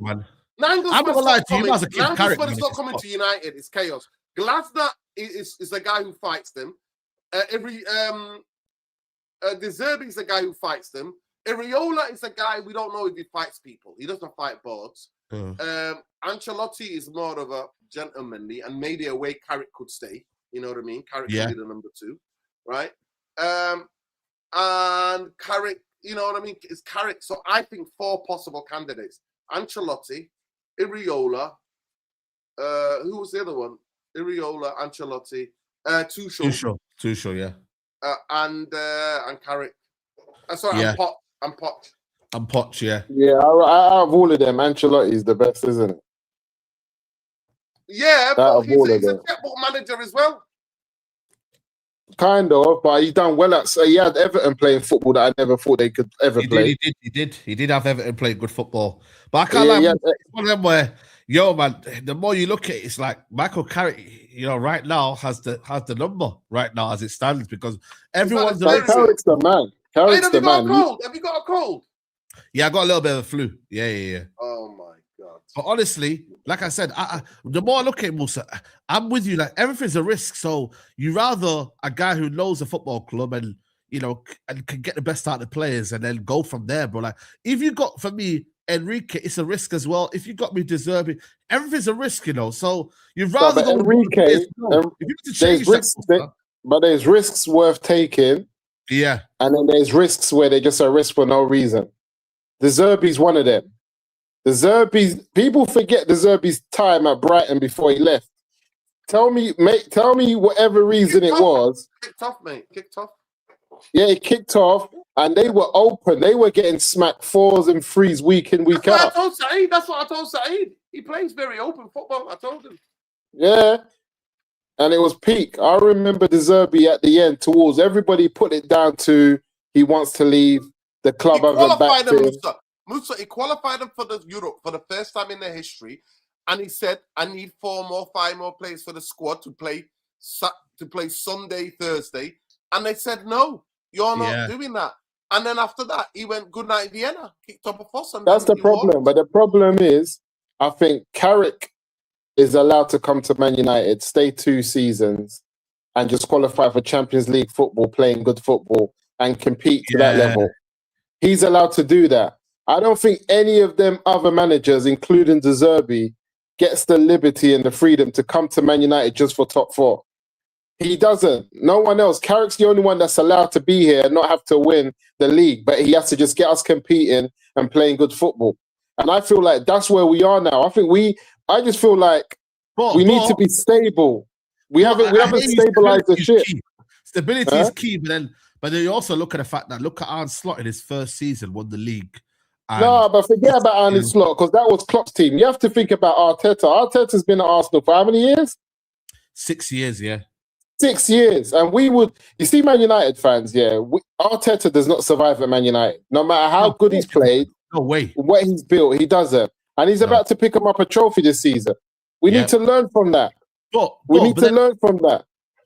man. I'm not gonna lie to you. Nangelsmann is not coming to United. It's chaos. Glasner is the guy who fights them. De Zerbi is the guy who fights them. Areola is the guy we don't know if he fights people. He doesn't fight boards. Ancelotti is more of a gentlemanly, and maybe a way Carrick could stay. You know what I mean? Carrick could be the number 2, right? And Carrick, you know what I mean? It's Carrick. So I think 4 possible candidates: Ancelotti, Areola. Who was the other one? Areola, Ancelotti, Tuchel, yeah, and Carrick. Sorry, yeah. I'm Poch. Yeah. Yeah, out of all of them, Ancelotti is the best, isn't it? Yeah, but he's a checkbook manager as well. Kind of, but he done well he had Everton playing football that I never thought they could ever play. He did have Everton playing good football. But I can't lie, it's one of them where, man, the more you look at it, it's like Michael Carrick, right now has the number right now as it stands, because everyone's Carrick's the man. Carrick's the man. Have you got a cold? Yeah, I got a little bit of a flu. Yeah. Oh my God. But honestly, like I said, the more I look at Musa, I'm with you. Like everything's a risk. So you rather a guy who knows a football club and and can get the best out of the players and then go from there, bro. Like if you got for me Enrique, it's a risk as well. If you got me deserving, everything's a risk, So you'd rather go Enrique. If you to change but there's risks worth taking. Yeah, and then there's risks where they're just a risk for no reason. De Zerbi's one of them. People forget De Zerbi's time at Brighton before he left. Tell me whatever reason it was. Kicked off, mate. Kicked off. Yeah, it kicked off, and they were open. They were getting smacked 4s and 3s week in, week out. That's what I told Saeed. He plays very open football. I told him. Yeah, and it was peak. I remember De Zerbi at the end towards everybody put it down to he wants to leave the club. He qualified him, Musa. He qualified them for the Europe for the first time in their history, and he said, "I need 5 more players for the squad to play Sunday, Thursday." And they said, "No, you're not doing that." And then after that, he went good night Vienna, kicked up a fuss. And that's the problem. But the problem is, I think Carrick is allowed to come to Man United, stay 2 seasons, and just qualify for Champions League football, playing good football, and compete to that level. He's allowed to do that. I don't think any of them other managers, including De Zerbi, gets the liberty and the freedom to come to Man United just for top 4. He doesn't. No one else. Carrick's the only one that's allowed to be here and not have to win the league, but he has to just get us competing and playing good football. And I feel like that's where we are now. I just feel like we need to be stable. We haven't stabilized the shit. Stability is key, but then you also look at the fact that look at Arne Slot in his first season, won the league. No, but forget about Arne Slot because that was Klopp's team. You have to think about Arteta. Arteta's been at Arsenal for how many years? 6 years, yeah. 6 years. And you see Man United fans, Arteta does not survive at Man United. No matter how good he's played, no way. What he's built, he doesn't. And he's about to pick him up a trophy this season. We need to learn from that. We need to learn from that.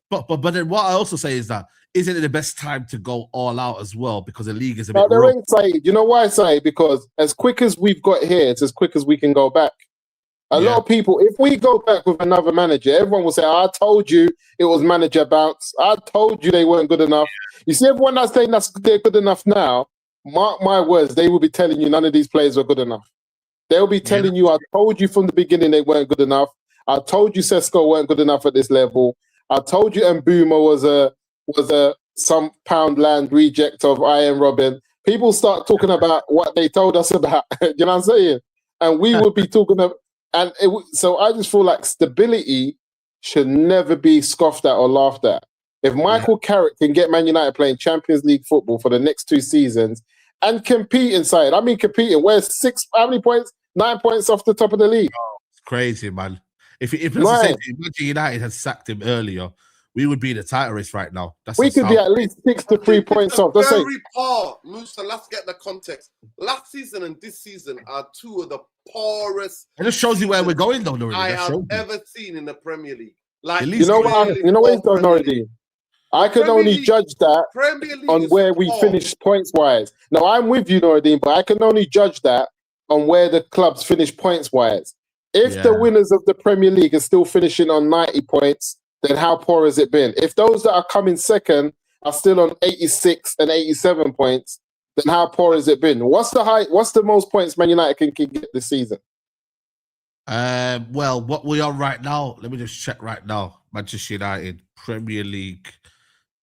But then what I also say is that isn't it the best time to go all out as well because the league is a bit rough? You know why I say? Because as quick as we've got here, it's as quick as we can go back. A lot of people, if we go back with another manager, everyone will say, I told you it was manager bounce. I told you they weren't good enough. You see, everyone that's saying they're good enough now, mark my words, they will be telling you none of these players were good enough. They'll be telling you, I told you from the beginning they weren't good enough. I told you Sesko weren't good enough at this level. I told you Mbuma was a some pound land reject of Iron Robin. People start talking about what they told us about. You know what I'm saying? And we would be talking about, so I just feel like stability should never be scoffed at or laughed at. If Michael Carrick can get Man United playing Champions League football for the next 2 seasons and compete inside, I mean competing, where's how many points? 9 points off the top of the league. Oh, it's crazy, man. If Manchester United had sacked him earlier, we would be in the title race right now. We could be at least 6 to 3 points off. That's very poor, Musa. Let's get the context. Last season and this season are 2 of the poorest. It just shows you where we're going, though, Noreen. I have ever seen in the Premier League. Like you know what it's done, Noreen. I can only judge that on where we finish points wise. Now I'm with you, Noreen, but I can only judge that on where the clubs finish points wise. If the winners of the Premier League are still finishing on 90 points, then how poor has it been? If those that are coming second are still on 86 and 87 points, then how poor has it been? What's the most points Man United can get this season? Well, what we are right now, let me just check right now. Manchester United Premier League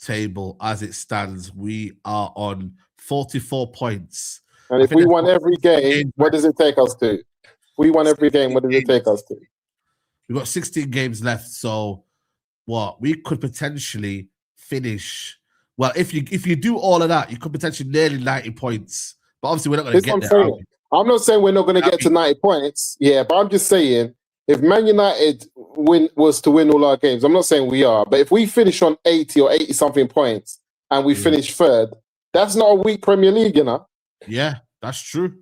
table as it stands, we are on 44 points. And if we won every game, what does it take us to? If we won every game, what does it take us to? We've got 16 games left, so what we could potentially finish. Well, if you do all of that, you could potentially nearly 90 points. But obviously, we're not going to get there. I'm not saying we're not going to get to 90 points. Yeah, but I'm just saying if Man United was to win all our games, I'm not saying we are, but if we finish on 80 or 80 something points and we finish third, that's not a weak Premier League, you know. Yeah, that's true.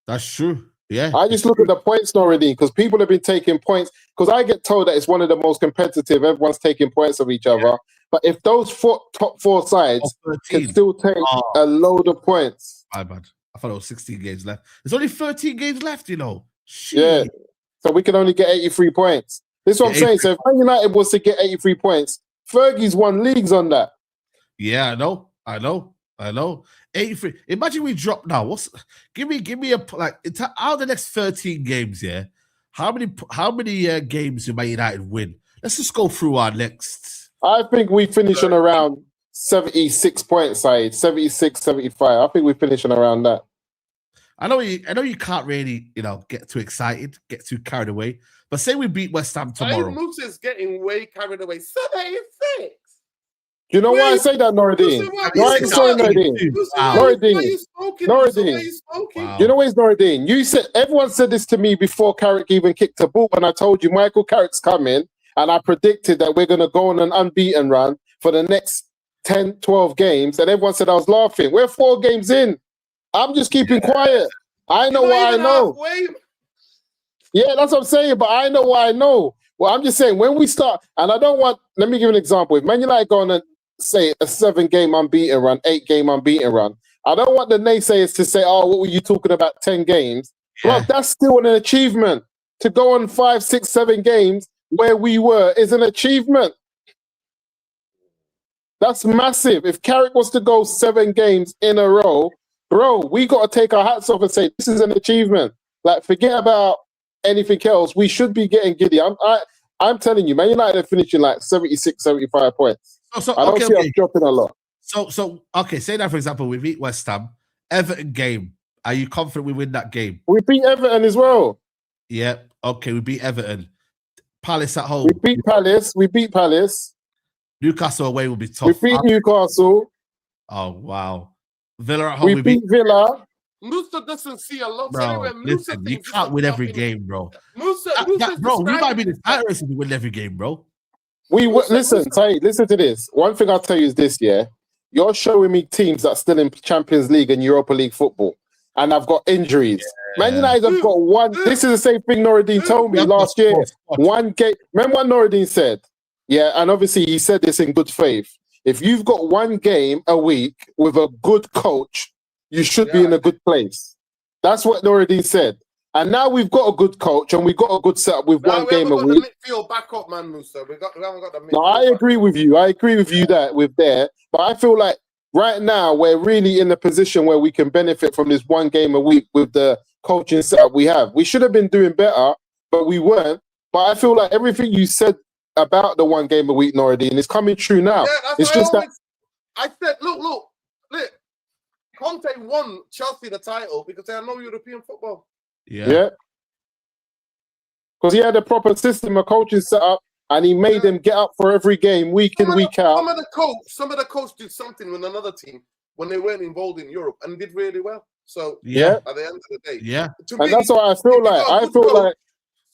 That's true. Yeah, I just look at the points already because people have been taking points. Because I get told that it's one of the most competitive. Everyone's taking points of each other. But if those top 4 sides can still take a load of points, my bad. I thought it was 16 games left. There's only 13 games left. You know, Yeah. So we can only get 83 points. This is what I'm saying. So if Man United was to get 83 points, Fergie's won leagues on that. Yeah, I know. 83. Imagine we drop now. Give me a like out of the next 13 games, yeah. How many games do Man United win? Let's just go through our next. I think we finish on around 76 points, Saeed. 76, 75. I think we finish on around that. I know you can't really, get too excited, get too carried away. But say we beat West Ham tomorrow. Moose is getting way carried away. 76. You know why I say that, Noradine? Noradine. You know why it's Noradine? Everyone said this to me before Carrick even kicked a ball, and I told you Michael Carrick's coming, and I predicted that we're going to go on an unbeaten run for the next 10, 12 games, and everyone said I was laughing. We're 4 games in. I'm just keeping quiet. I know what I know. Yeah, that's what I'm saying, but I know what I know. Well, I'm just saying, when we start, and I don't want, let me give you an example. If Man United go on a, say, a 7-game unbeaten run, 8-game unbeaten run, I don't want the naysayers to say, oh, what were you talking about, 10 games? Well, that's still an achievement. To go on 5, 6, 7 games where we were is an achievement. That's massive. If Carrick was to go 7 games in a row, bro, we got to take our hats off and say, this is an achievement. Like, forget about anything else. We should be getting giddy. I'm telling you, Man United are finishing like 76, 75 points. I don't see us dropping a lot. So, okay, say that, for example, we beat West Ham. Everton game. Are you confident we win that game? We beat Everton as well. Yeah, okay, we beat Everton. Palace at home. We beat Palace. Newcastle away will be tough. We beat Newcastle. Oh, wow. Villa at home. We beat Villa. Musa doesn't see a lot. Bro, listen, you can't win every game, bro. Bro, we might be the tightest if we win every game, bro. Listen to this. One thing I'll tell you is this, yeah? You're showing me teams that are still in Champions League and Europa League football, and I've got injuries. Yeah. Man United have got one. This is the same thing Noradine told me last year. One game. Remember what Noradine said? Yeah, and obviously he said this in good faith. If you've got one game a week with a good coach, you should be in a good place. That's what Noradine said. And now we've got a good coach and we've got a good setup with one game a week. We haven't got the midfield back up, man, Musa. We haven't got the midfield. No, I agree with you. I agree with you that with there. But I feel like right now we're really in a position where we can benefit from this one game a week with the coaching setup we have. We should have been doing better, but we weren't. But I feel like everything you said about the one game a week, Noradine, is coming true now. Yeah, it's just that I said, look. Conte won Chelsea the title because they had no European football. Yeah. Because he had a proper system, a coaching setup, and he made them get up for every game, week in, week out. Some of the coach did something with another team when they weren't involved in Europe and did really well. So at the end of the day, and that's what I feel like. I feel like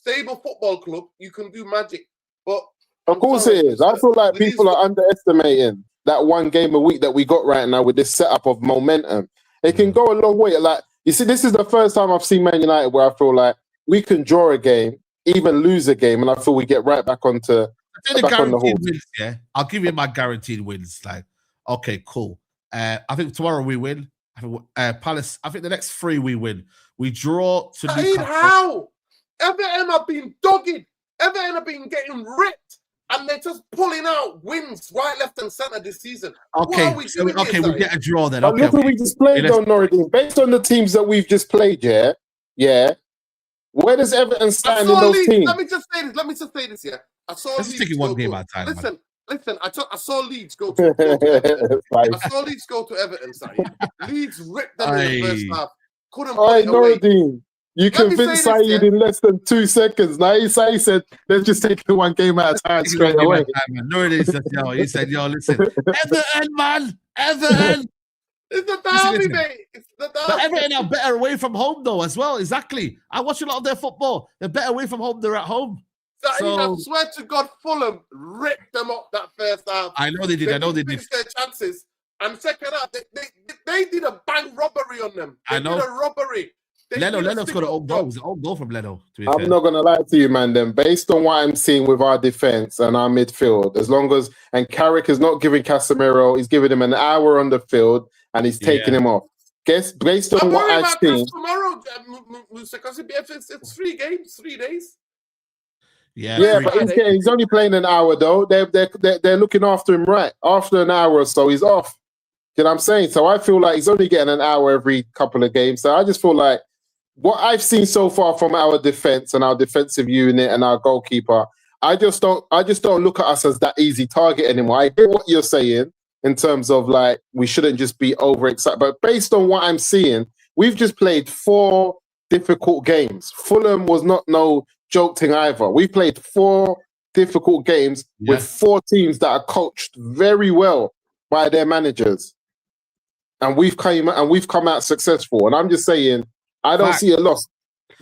stable football club, you can do magic. But of course it is. I feel like people are underestimating that one game a week that we got right now with this setup of momentum. It can go a long way. Like, you see, this is the first time I've seen Man United where I feel like we can draw a game, even lose a game, and I feel we get right back on the wins, yeah. I'll give you my guaranteed wins. Like, okay, cool. I think tomorrow we win. I think Palace. I think the next 3 we win. We draw to Newcastle. How? Everton have been dogged. Everton have been getting ripped. And they're just pulling out wins right, left, and centre this season. Okay, we get a draw then. Look who we just played, though, Noradine. Based on the teams that we've just played, yeah. Where does Everton stand in those teams? Let me just say this. Yeah, I saw. Let's take it one game at a time. Listen. I saw Leeds go to Everton. I saw Leeds go to Everton. Saeed. Leeds ripped them in the first half. Couldn't put it away. Noradine. You convinced Saeed in less than 2 seconds. Now Saeed said, let's just take it one game at a time straight away. He said, listen, Everton, man, Everton. It's the derby, mate. It's the derby. But Everton are better away from home, though, as well. Exactly. I watch a lot of their football. They're better away from home. They're at home. I swear to God, Fulham ripped them up that first half. I know they did. They finished their chances. And second half, they did a bank robbery on them. They did a robbery. Leno's got an own goal. It was an own goal from Leno. I'm not going to lie to you, man. Then, based on what I'm seeing with our defense and our midfield, and Carrick is not giving Casemiro, he's giving him an hour on the field and he's taking him off. based on what I've seen tomorrow, Musa, because it's 3 games, 3 days. Yeah, but he's only playing an hour though. They're looking after him right. After an hour or so, he's off. You know what I'm saying? So I feel like he's only getting an hour every couple of games. So I just feel like what I've seen so far from our defense and our defensive unit and our goalkeeper, I just don't look at us as that easy target anymore. I hear what you're saying in terms of like we shouldn't just be overexcited, but based on what I'm seeing, we've just played 4 difficult games. Fulham was not no joke thing either. We played 4 difficult games with 4 teams that are coached very well by their managers. And we've come out successful. And I'm just saying, I don't see a loss.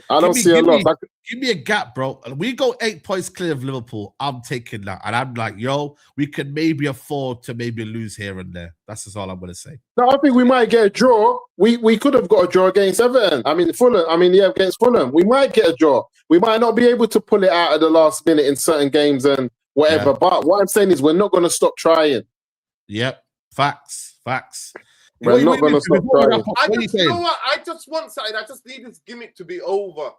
I don't see a loss. Give me a gap, bro. And we go 8 points clear of Liverpool. I'm taking that. And I'm like, yo, we can maybe afford to maybe lose here and there. That's just all I'm going to say. No, I think we might get a draw. We could have got a draw against Everton. Against Fulham. We might get a draw. We might not be able to pull it out at the last minute in certain games and whatever. Yeah. But what I'm saying is we're not going to stop trying. Yep. Facts. We're not going to stop trying. You know what? I just want something. I just need this gimmick to be over.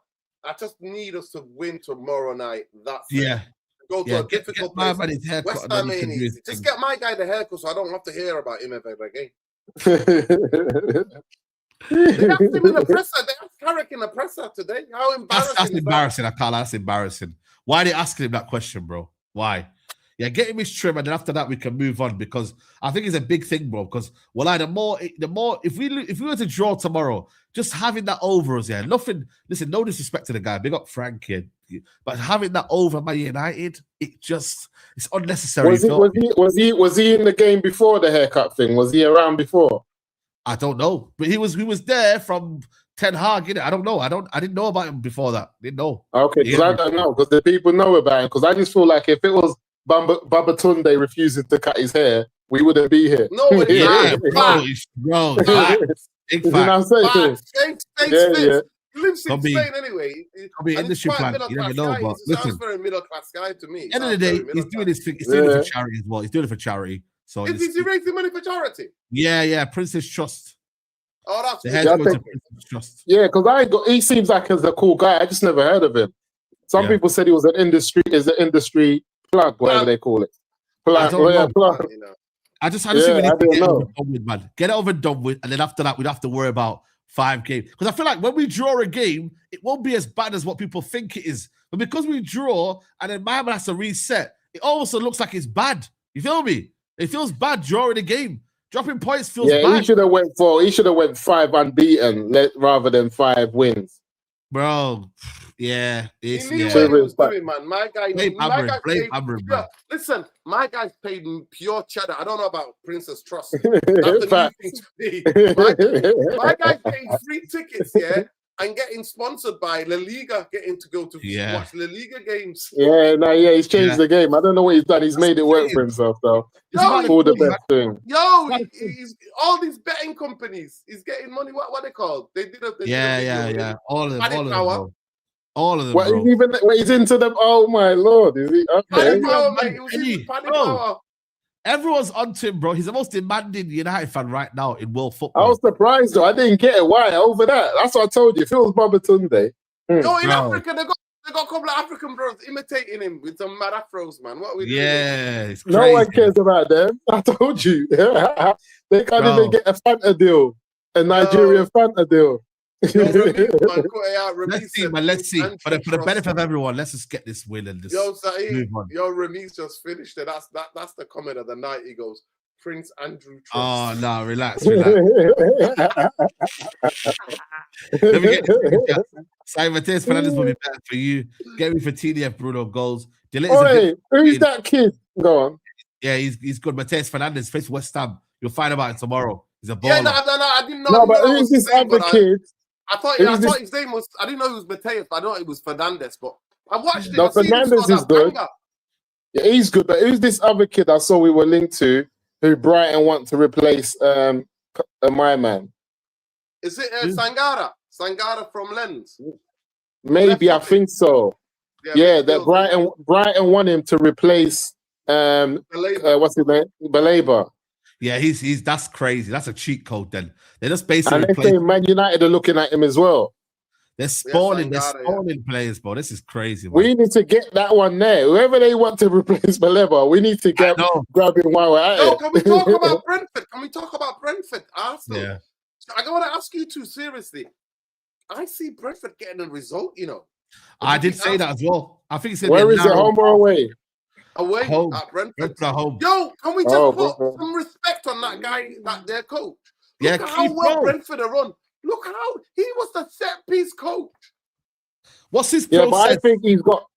I just need us to win tomorrow night. That's it. Go to a difficult place. West Ham ain't easy. Just get my guy the haircut so I don't have to hear about him ever again. They have him in the presser. They have Carrick in the presser today. How embarrassing! That's embarrassing. I can't. That's embarrassing. Why are they asking him that question, bro? Why? Yeah, get him his trim, and then after that we can move on because I think it's a big thing, bro. Because the more if we were to draw tomorrow, just having that over us, nothing. Listen, no disrespect to the guy, big up Frank here, but having that over Man United, it's unnecessary. Was he in the game before the haircut thing? Was he around before? I don't know, but he was there from Ten Hag, innit? I don't know. I didn't know about him before that. Didn't know. Okay, because I don't know because the people know about him. Because I just feel like if it was Babatunde refusing to cut his hair, we wouldn't be here. No, bro. Big fact. He lives in Spain anyway. Could be industry plan. You never know, but listen. Very middle class guy to me. At the end of the day, he's doing this thing. He's doing it for charity as well. He's doing it for charity. So is he raising money for charity? Yeah. Princess Trust. Oh, that's Princess Trust. Yeah, because he seems like he's a cool guy. I just never heard of him. Some people said he was an industry plug, whatever they call it. I just think we need to get it over and done with, man. Get it over and done with, and then after that, we'd have to worry about 5 games. Because I feel like when we draw a game, it won't be as bad as what people think it is. But because we draw, and then Miami has to reset, it also looks like it's bad. You feel me? It feels bad drawing a game. Dropping points feels bad. He should have went 5 unbeaten rather than 5 wins. Bro, yeah. He knew what he was doing, man. My guy, listen, my guy's paid pure cheddar. I don't know about Princess Trust. That's the new thing to me. My guy's paying free tickets, and getting sponsored by La Liga, getting to go to watch La Liga games. He's changed the game. I don't know what he's done. He's made it work for himself, though. All the best thing. He's all these betting companies. He's getting money. What are they called? They did a All of them. All of them. Bro. He's into them. Oh my lord! Is he? Okay. Paddy Power, mate. It was into Paddy Power. Everyone's onto him, bro. He's the most demanding United fan right now in world football. I was surprised, though. I didn't get it. Why? Over that. That's what I told you. If it was Babatunde. No, in Africa, they got a couple of African bros imitating him with some mad afros, man. What are we doing? Yeah, it's crazy. No one cares about them. I told you. They can't even get a Fanta deal. A Nigerian Fanta deal. Let's see. For the benefit of everyone, let's just get this win and just Saeed, Ramiz just finished it. That's the comment of the night. He goes, Prince Andrew Trust. Oh no, relax. Let me get Simon Mateus Fernandes will be better for you. Get me for TDF Bruno goals. Who's that kid? Go on. Yeah, he's good. Mateus Fernandes face West Ham. You'll find about it tomorrow. He's a baller. No, I didn't know. No, but who's this other kid? I thought his name was. I didn't know he was Mateus, but I thought it was Fernandes. But I watched it. No, Fernandes is good. Yeah, he's good. But who's this other kid I saw we were linked to, who Brighton want to replace my man? Is it Sangara? Sangara from Lens? Maybe, I think so. Yeah, that Brighton want him to replace what's his name? Baleba. Yeah, he's that's crazy. That's a cheat code. Then they're just And basically they say Man United are looking at him as well. They're spawning players, bro. This is crazy, man. We need to get that one there. Whoever they want to replace Maleba, we need to grab him while we're at it. Can we talk about Brentford? Can we talk about Brentford? Arsenal. Yeah. I want to ask you two seriously. I see Brentford getting a result, you know. I did say that as well. I think it's where is it, home or away? Away home. at Brentford. Home. Yo, can we just put some respect on that guy, their coach? Look at how well Brentford are run. Look how he was the set piece coach. What's his process? But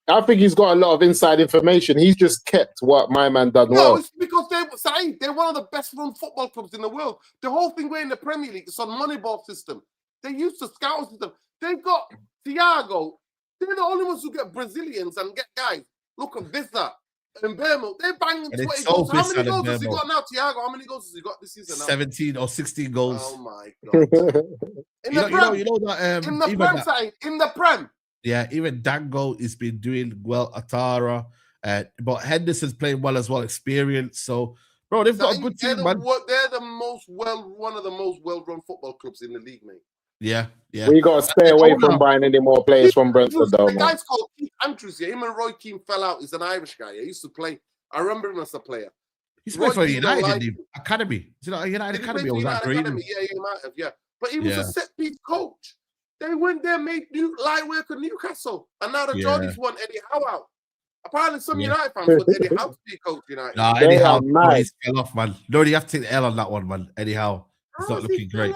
I think he's got a lot of inside information. He's just kept what my man done well. No, it's because they're one of the best run football clubs in the world. The whole thing we're in the Premier League is on Moneyball system. They use the scout system. They've got Thiago. They're the only ones who get Brazilians and get guys. Look at Vista and Bermo. They're banging 20 goals. How many goals has he got now, Thiago? How many goals has he got this season now? 17 or 16 goals. Oh my God. In the Prem. Yeah, even Dango has been doing well. Atara, but Henderson's playing well as well. Experience, so bro, they've got a good team, man. They're one of the most well-run football clubs in the league, mate. Yeah. We got to stay away from buying any more players from Brentford, though. The guy's called Keith Andrews. Yeah, him and Roy Keane fell out. He's an Irish guy. He used to play. I remember him as a player. He's played for United Academy. Is it United Academy? Or was that Green? Academy? Yeah, he might have. Yeah, but he was a set-piece coach. They went there, made light work of Newcastle, and now the Geordies want Eddie Howe out. Apparently, some United fans want Eddie Howe to be coach United. Nah, Eddie Howe, he's fell off, man. No, you have to take the L on that one, man. Eddie Howe, it's not looking great.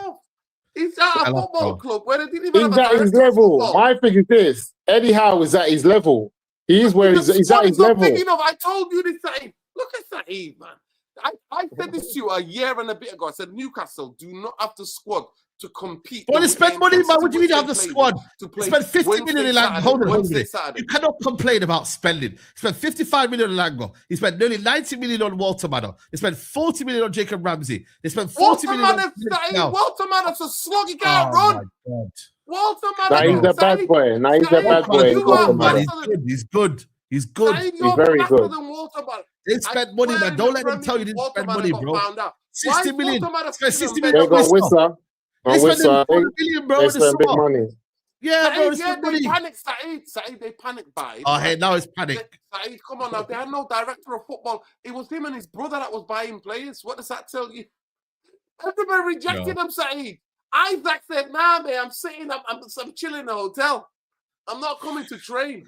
He's at a football club where they didn't even have a at his level. My thing is this: Eddie Howe is at his level. He is where he's at his level. I told you this, Saeed. Look at Saeed, man. I said this to you a year and a bit ago. I said Newcastle do not have the squad to compete. Well, they spend money, man. What do you mean have the squad? Spend 50 million in Lango. Hold on. You cannot complain about spending. Spent 55 million on Lango. He spent nearly 90 million on Walter Manor. They spent 40 million on Jacob Ramsey. They spent 40 million on Walter Manor's a slug. He can't run. Walter Manor. He's a bad boy. He's a bad boy. He's good. He's good. He's very good. They spent money, man. Don't let them tell you didn't spend money, bro. 60 million. Spent 60 million on Whistler. They spent 40 million, bro. They spend big money. Yeah, bro. They panicked, Saeed. They panicked by. Oh, hey, now it's panic. Saeed, come on now. They had no director of football. It was him and his brother that was buying players. What does that tell you? Everybody rejected him, Saeed. Isaac said, nah, man, I'm chilling in a hotel. I'm not coming to train.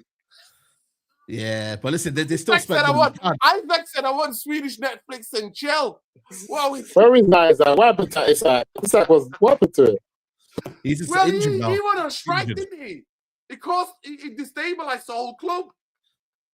Yeah, but listen, they still spend Isaac said I want Swedish Netflix and chill. Where is Isaac? What happened to Isaac? What happened to it? He's just injured now. He went on strike, didn't he? Because he destabilized the whole club.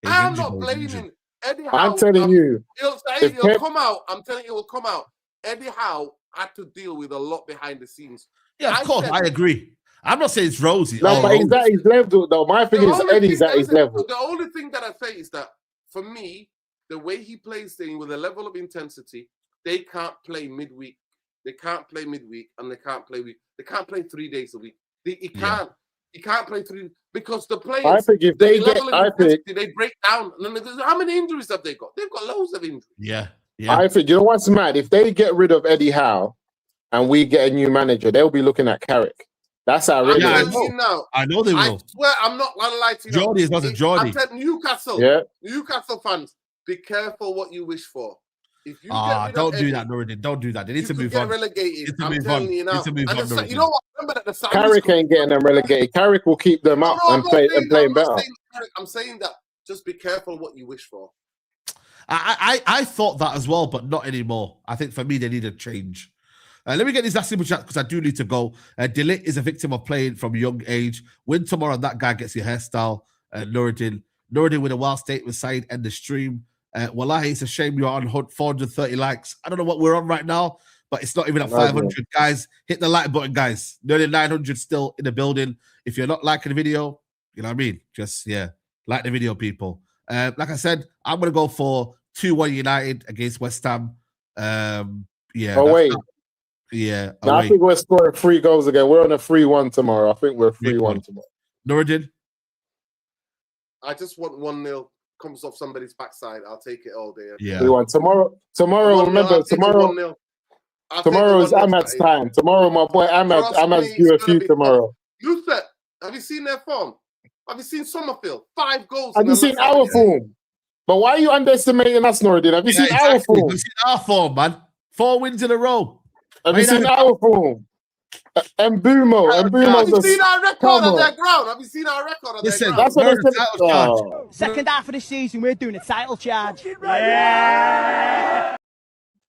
I'm not blaming Eddie Howe. I'm telling you. He'll come out. I'm telling you, it will come out. Eddie Howe had to deal with a lot behind the scenes. Yeah, of course, I agree. I'm not saying it's rosy. No, but he's at his level, though. My thing is Eddie's at his level. The only thing that I say is that, for me, the way he plays things with a level of intensity, they can't play midweek. They can't play midweek, and they can't play week. They can't play 3 days a week. He can't. He can't play because the players. I think if they they break down. How many injuries have they got? They've got loads of injuries. Yeah. I think you know what's mad? If they get rid of Eddie Howe and we get a new manager, they'll be looking at Carrick. That's how really. I know they will. I swear, I'm not gonna lie to you. Jordy is not a Jordy. I'm telling Newcastle. Yeah. Newcastle fans, be careful what you wish for. If you don't do that, Nuruddin. Don't do that. They need to move on. Relegated. I'm telling you now. You know what? Remember that the Carrick ain't getting them relegated. Carrick will keep them up and playing better. I'm saying that. Just be careful what you wish for. I thought that as well, but not anymore. I think for me they need a change. Let me get these last super chat because I do need to go. Delit is a victim of playing from a young age. Win tomorrow, and that guy gets your hairstyle. Nuruddin with a wild statement. Saeed end the stream. Wallahi, it's a shame you're on 430 likes. I don't know what we're on right now, but it's not even at 500. Guys, hit the like button, guys. Nearly 900 still in the building. If you're not liking the video, you know what I mean? Just, like the video, people. Like I said, I'm going to go for 2-1 United against West Ham. Away. Yeah. No, I think we're scoring 3 goals again. We're on a 3-1 tomorrow. I think we're 3-1 tomorrow. Nuruddin? I just want 1-0. comes off somebody's backside, I'll take it all day. Yeah. Tomorrow, remember, tomorrow is Ahmad's time. Tomorrow, my boy Ahmad's due a few tomorrow. Yusuf, have you seen their form? Have you seen Summerfield? 5 goals. Have you seen our form? But why are you underestimating us, Noradin? Have you seen our form? Have you seen our form, man? 4 wins in a row. Have you seen our form? And Bumo. Have you seen our record on their ground? Have you seen our record on their ground? That's what I said. Second half of the season, we're doing a title charge. Yeah,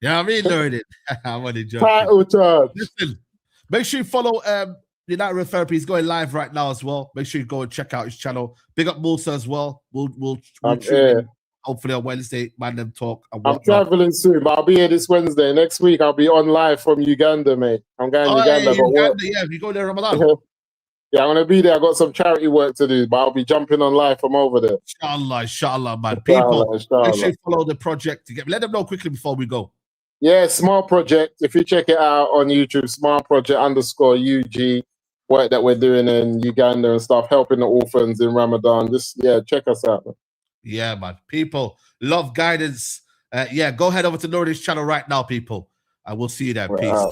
I mean, Noradin. I'm only joking. Title charge. Listen, make sure you follow United Real Therapy. He's going live right now as well. Make sure you go and check out his channel. Big up Musa as well. We'll hopefully on Wednesday, man, them talk. I'm traveling soon, but I'll be here this Wednesday. Next week, I'll be on live from Uganda, mate. I'm going to Uganda. Yeah, you go there, Ramadan. Yeah, I'm going to be there. I've got some charity work to do, but I'll be jumping on live from over there. Inshallah, man. People, make sure you follow the project. Let them know quickly before we go. Yeah, Smart Project. If you check it out on YouTube, Smart Project _UG, work that we're doing in Uganda and stuff, helping the orphans in Ramadan. Just, check us out, man. Yeah, man. People, love guidance. Go head over to Noradin's channel right now, people. And we'll see you there. Peace.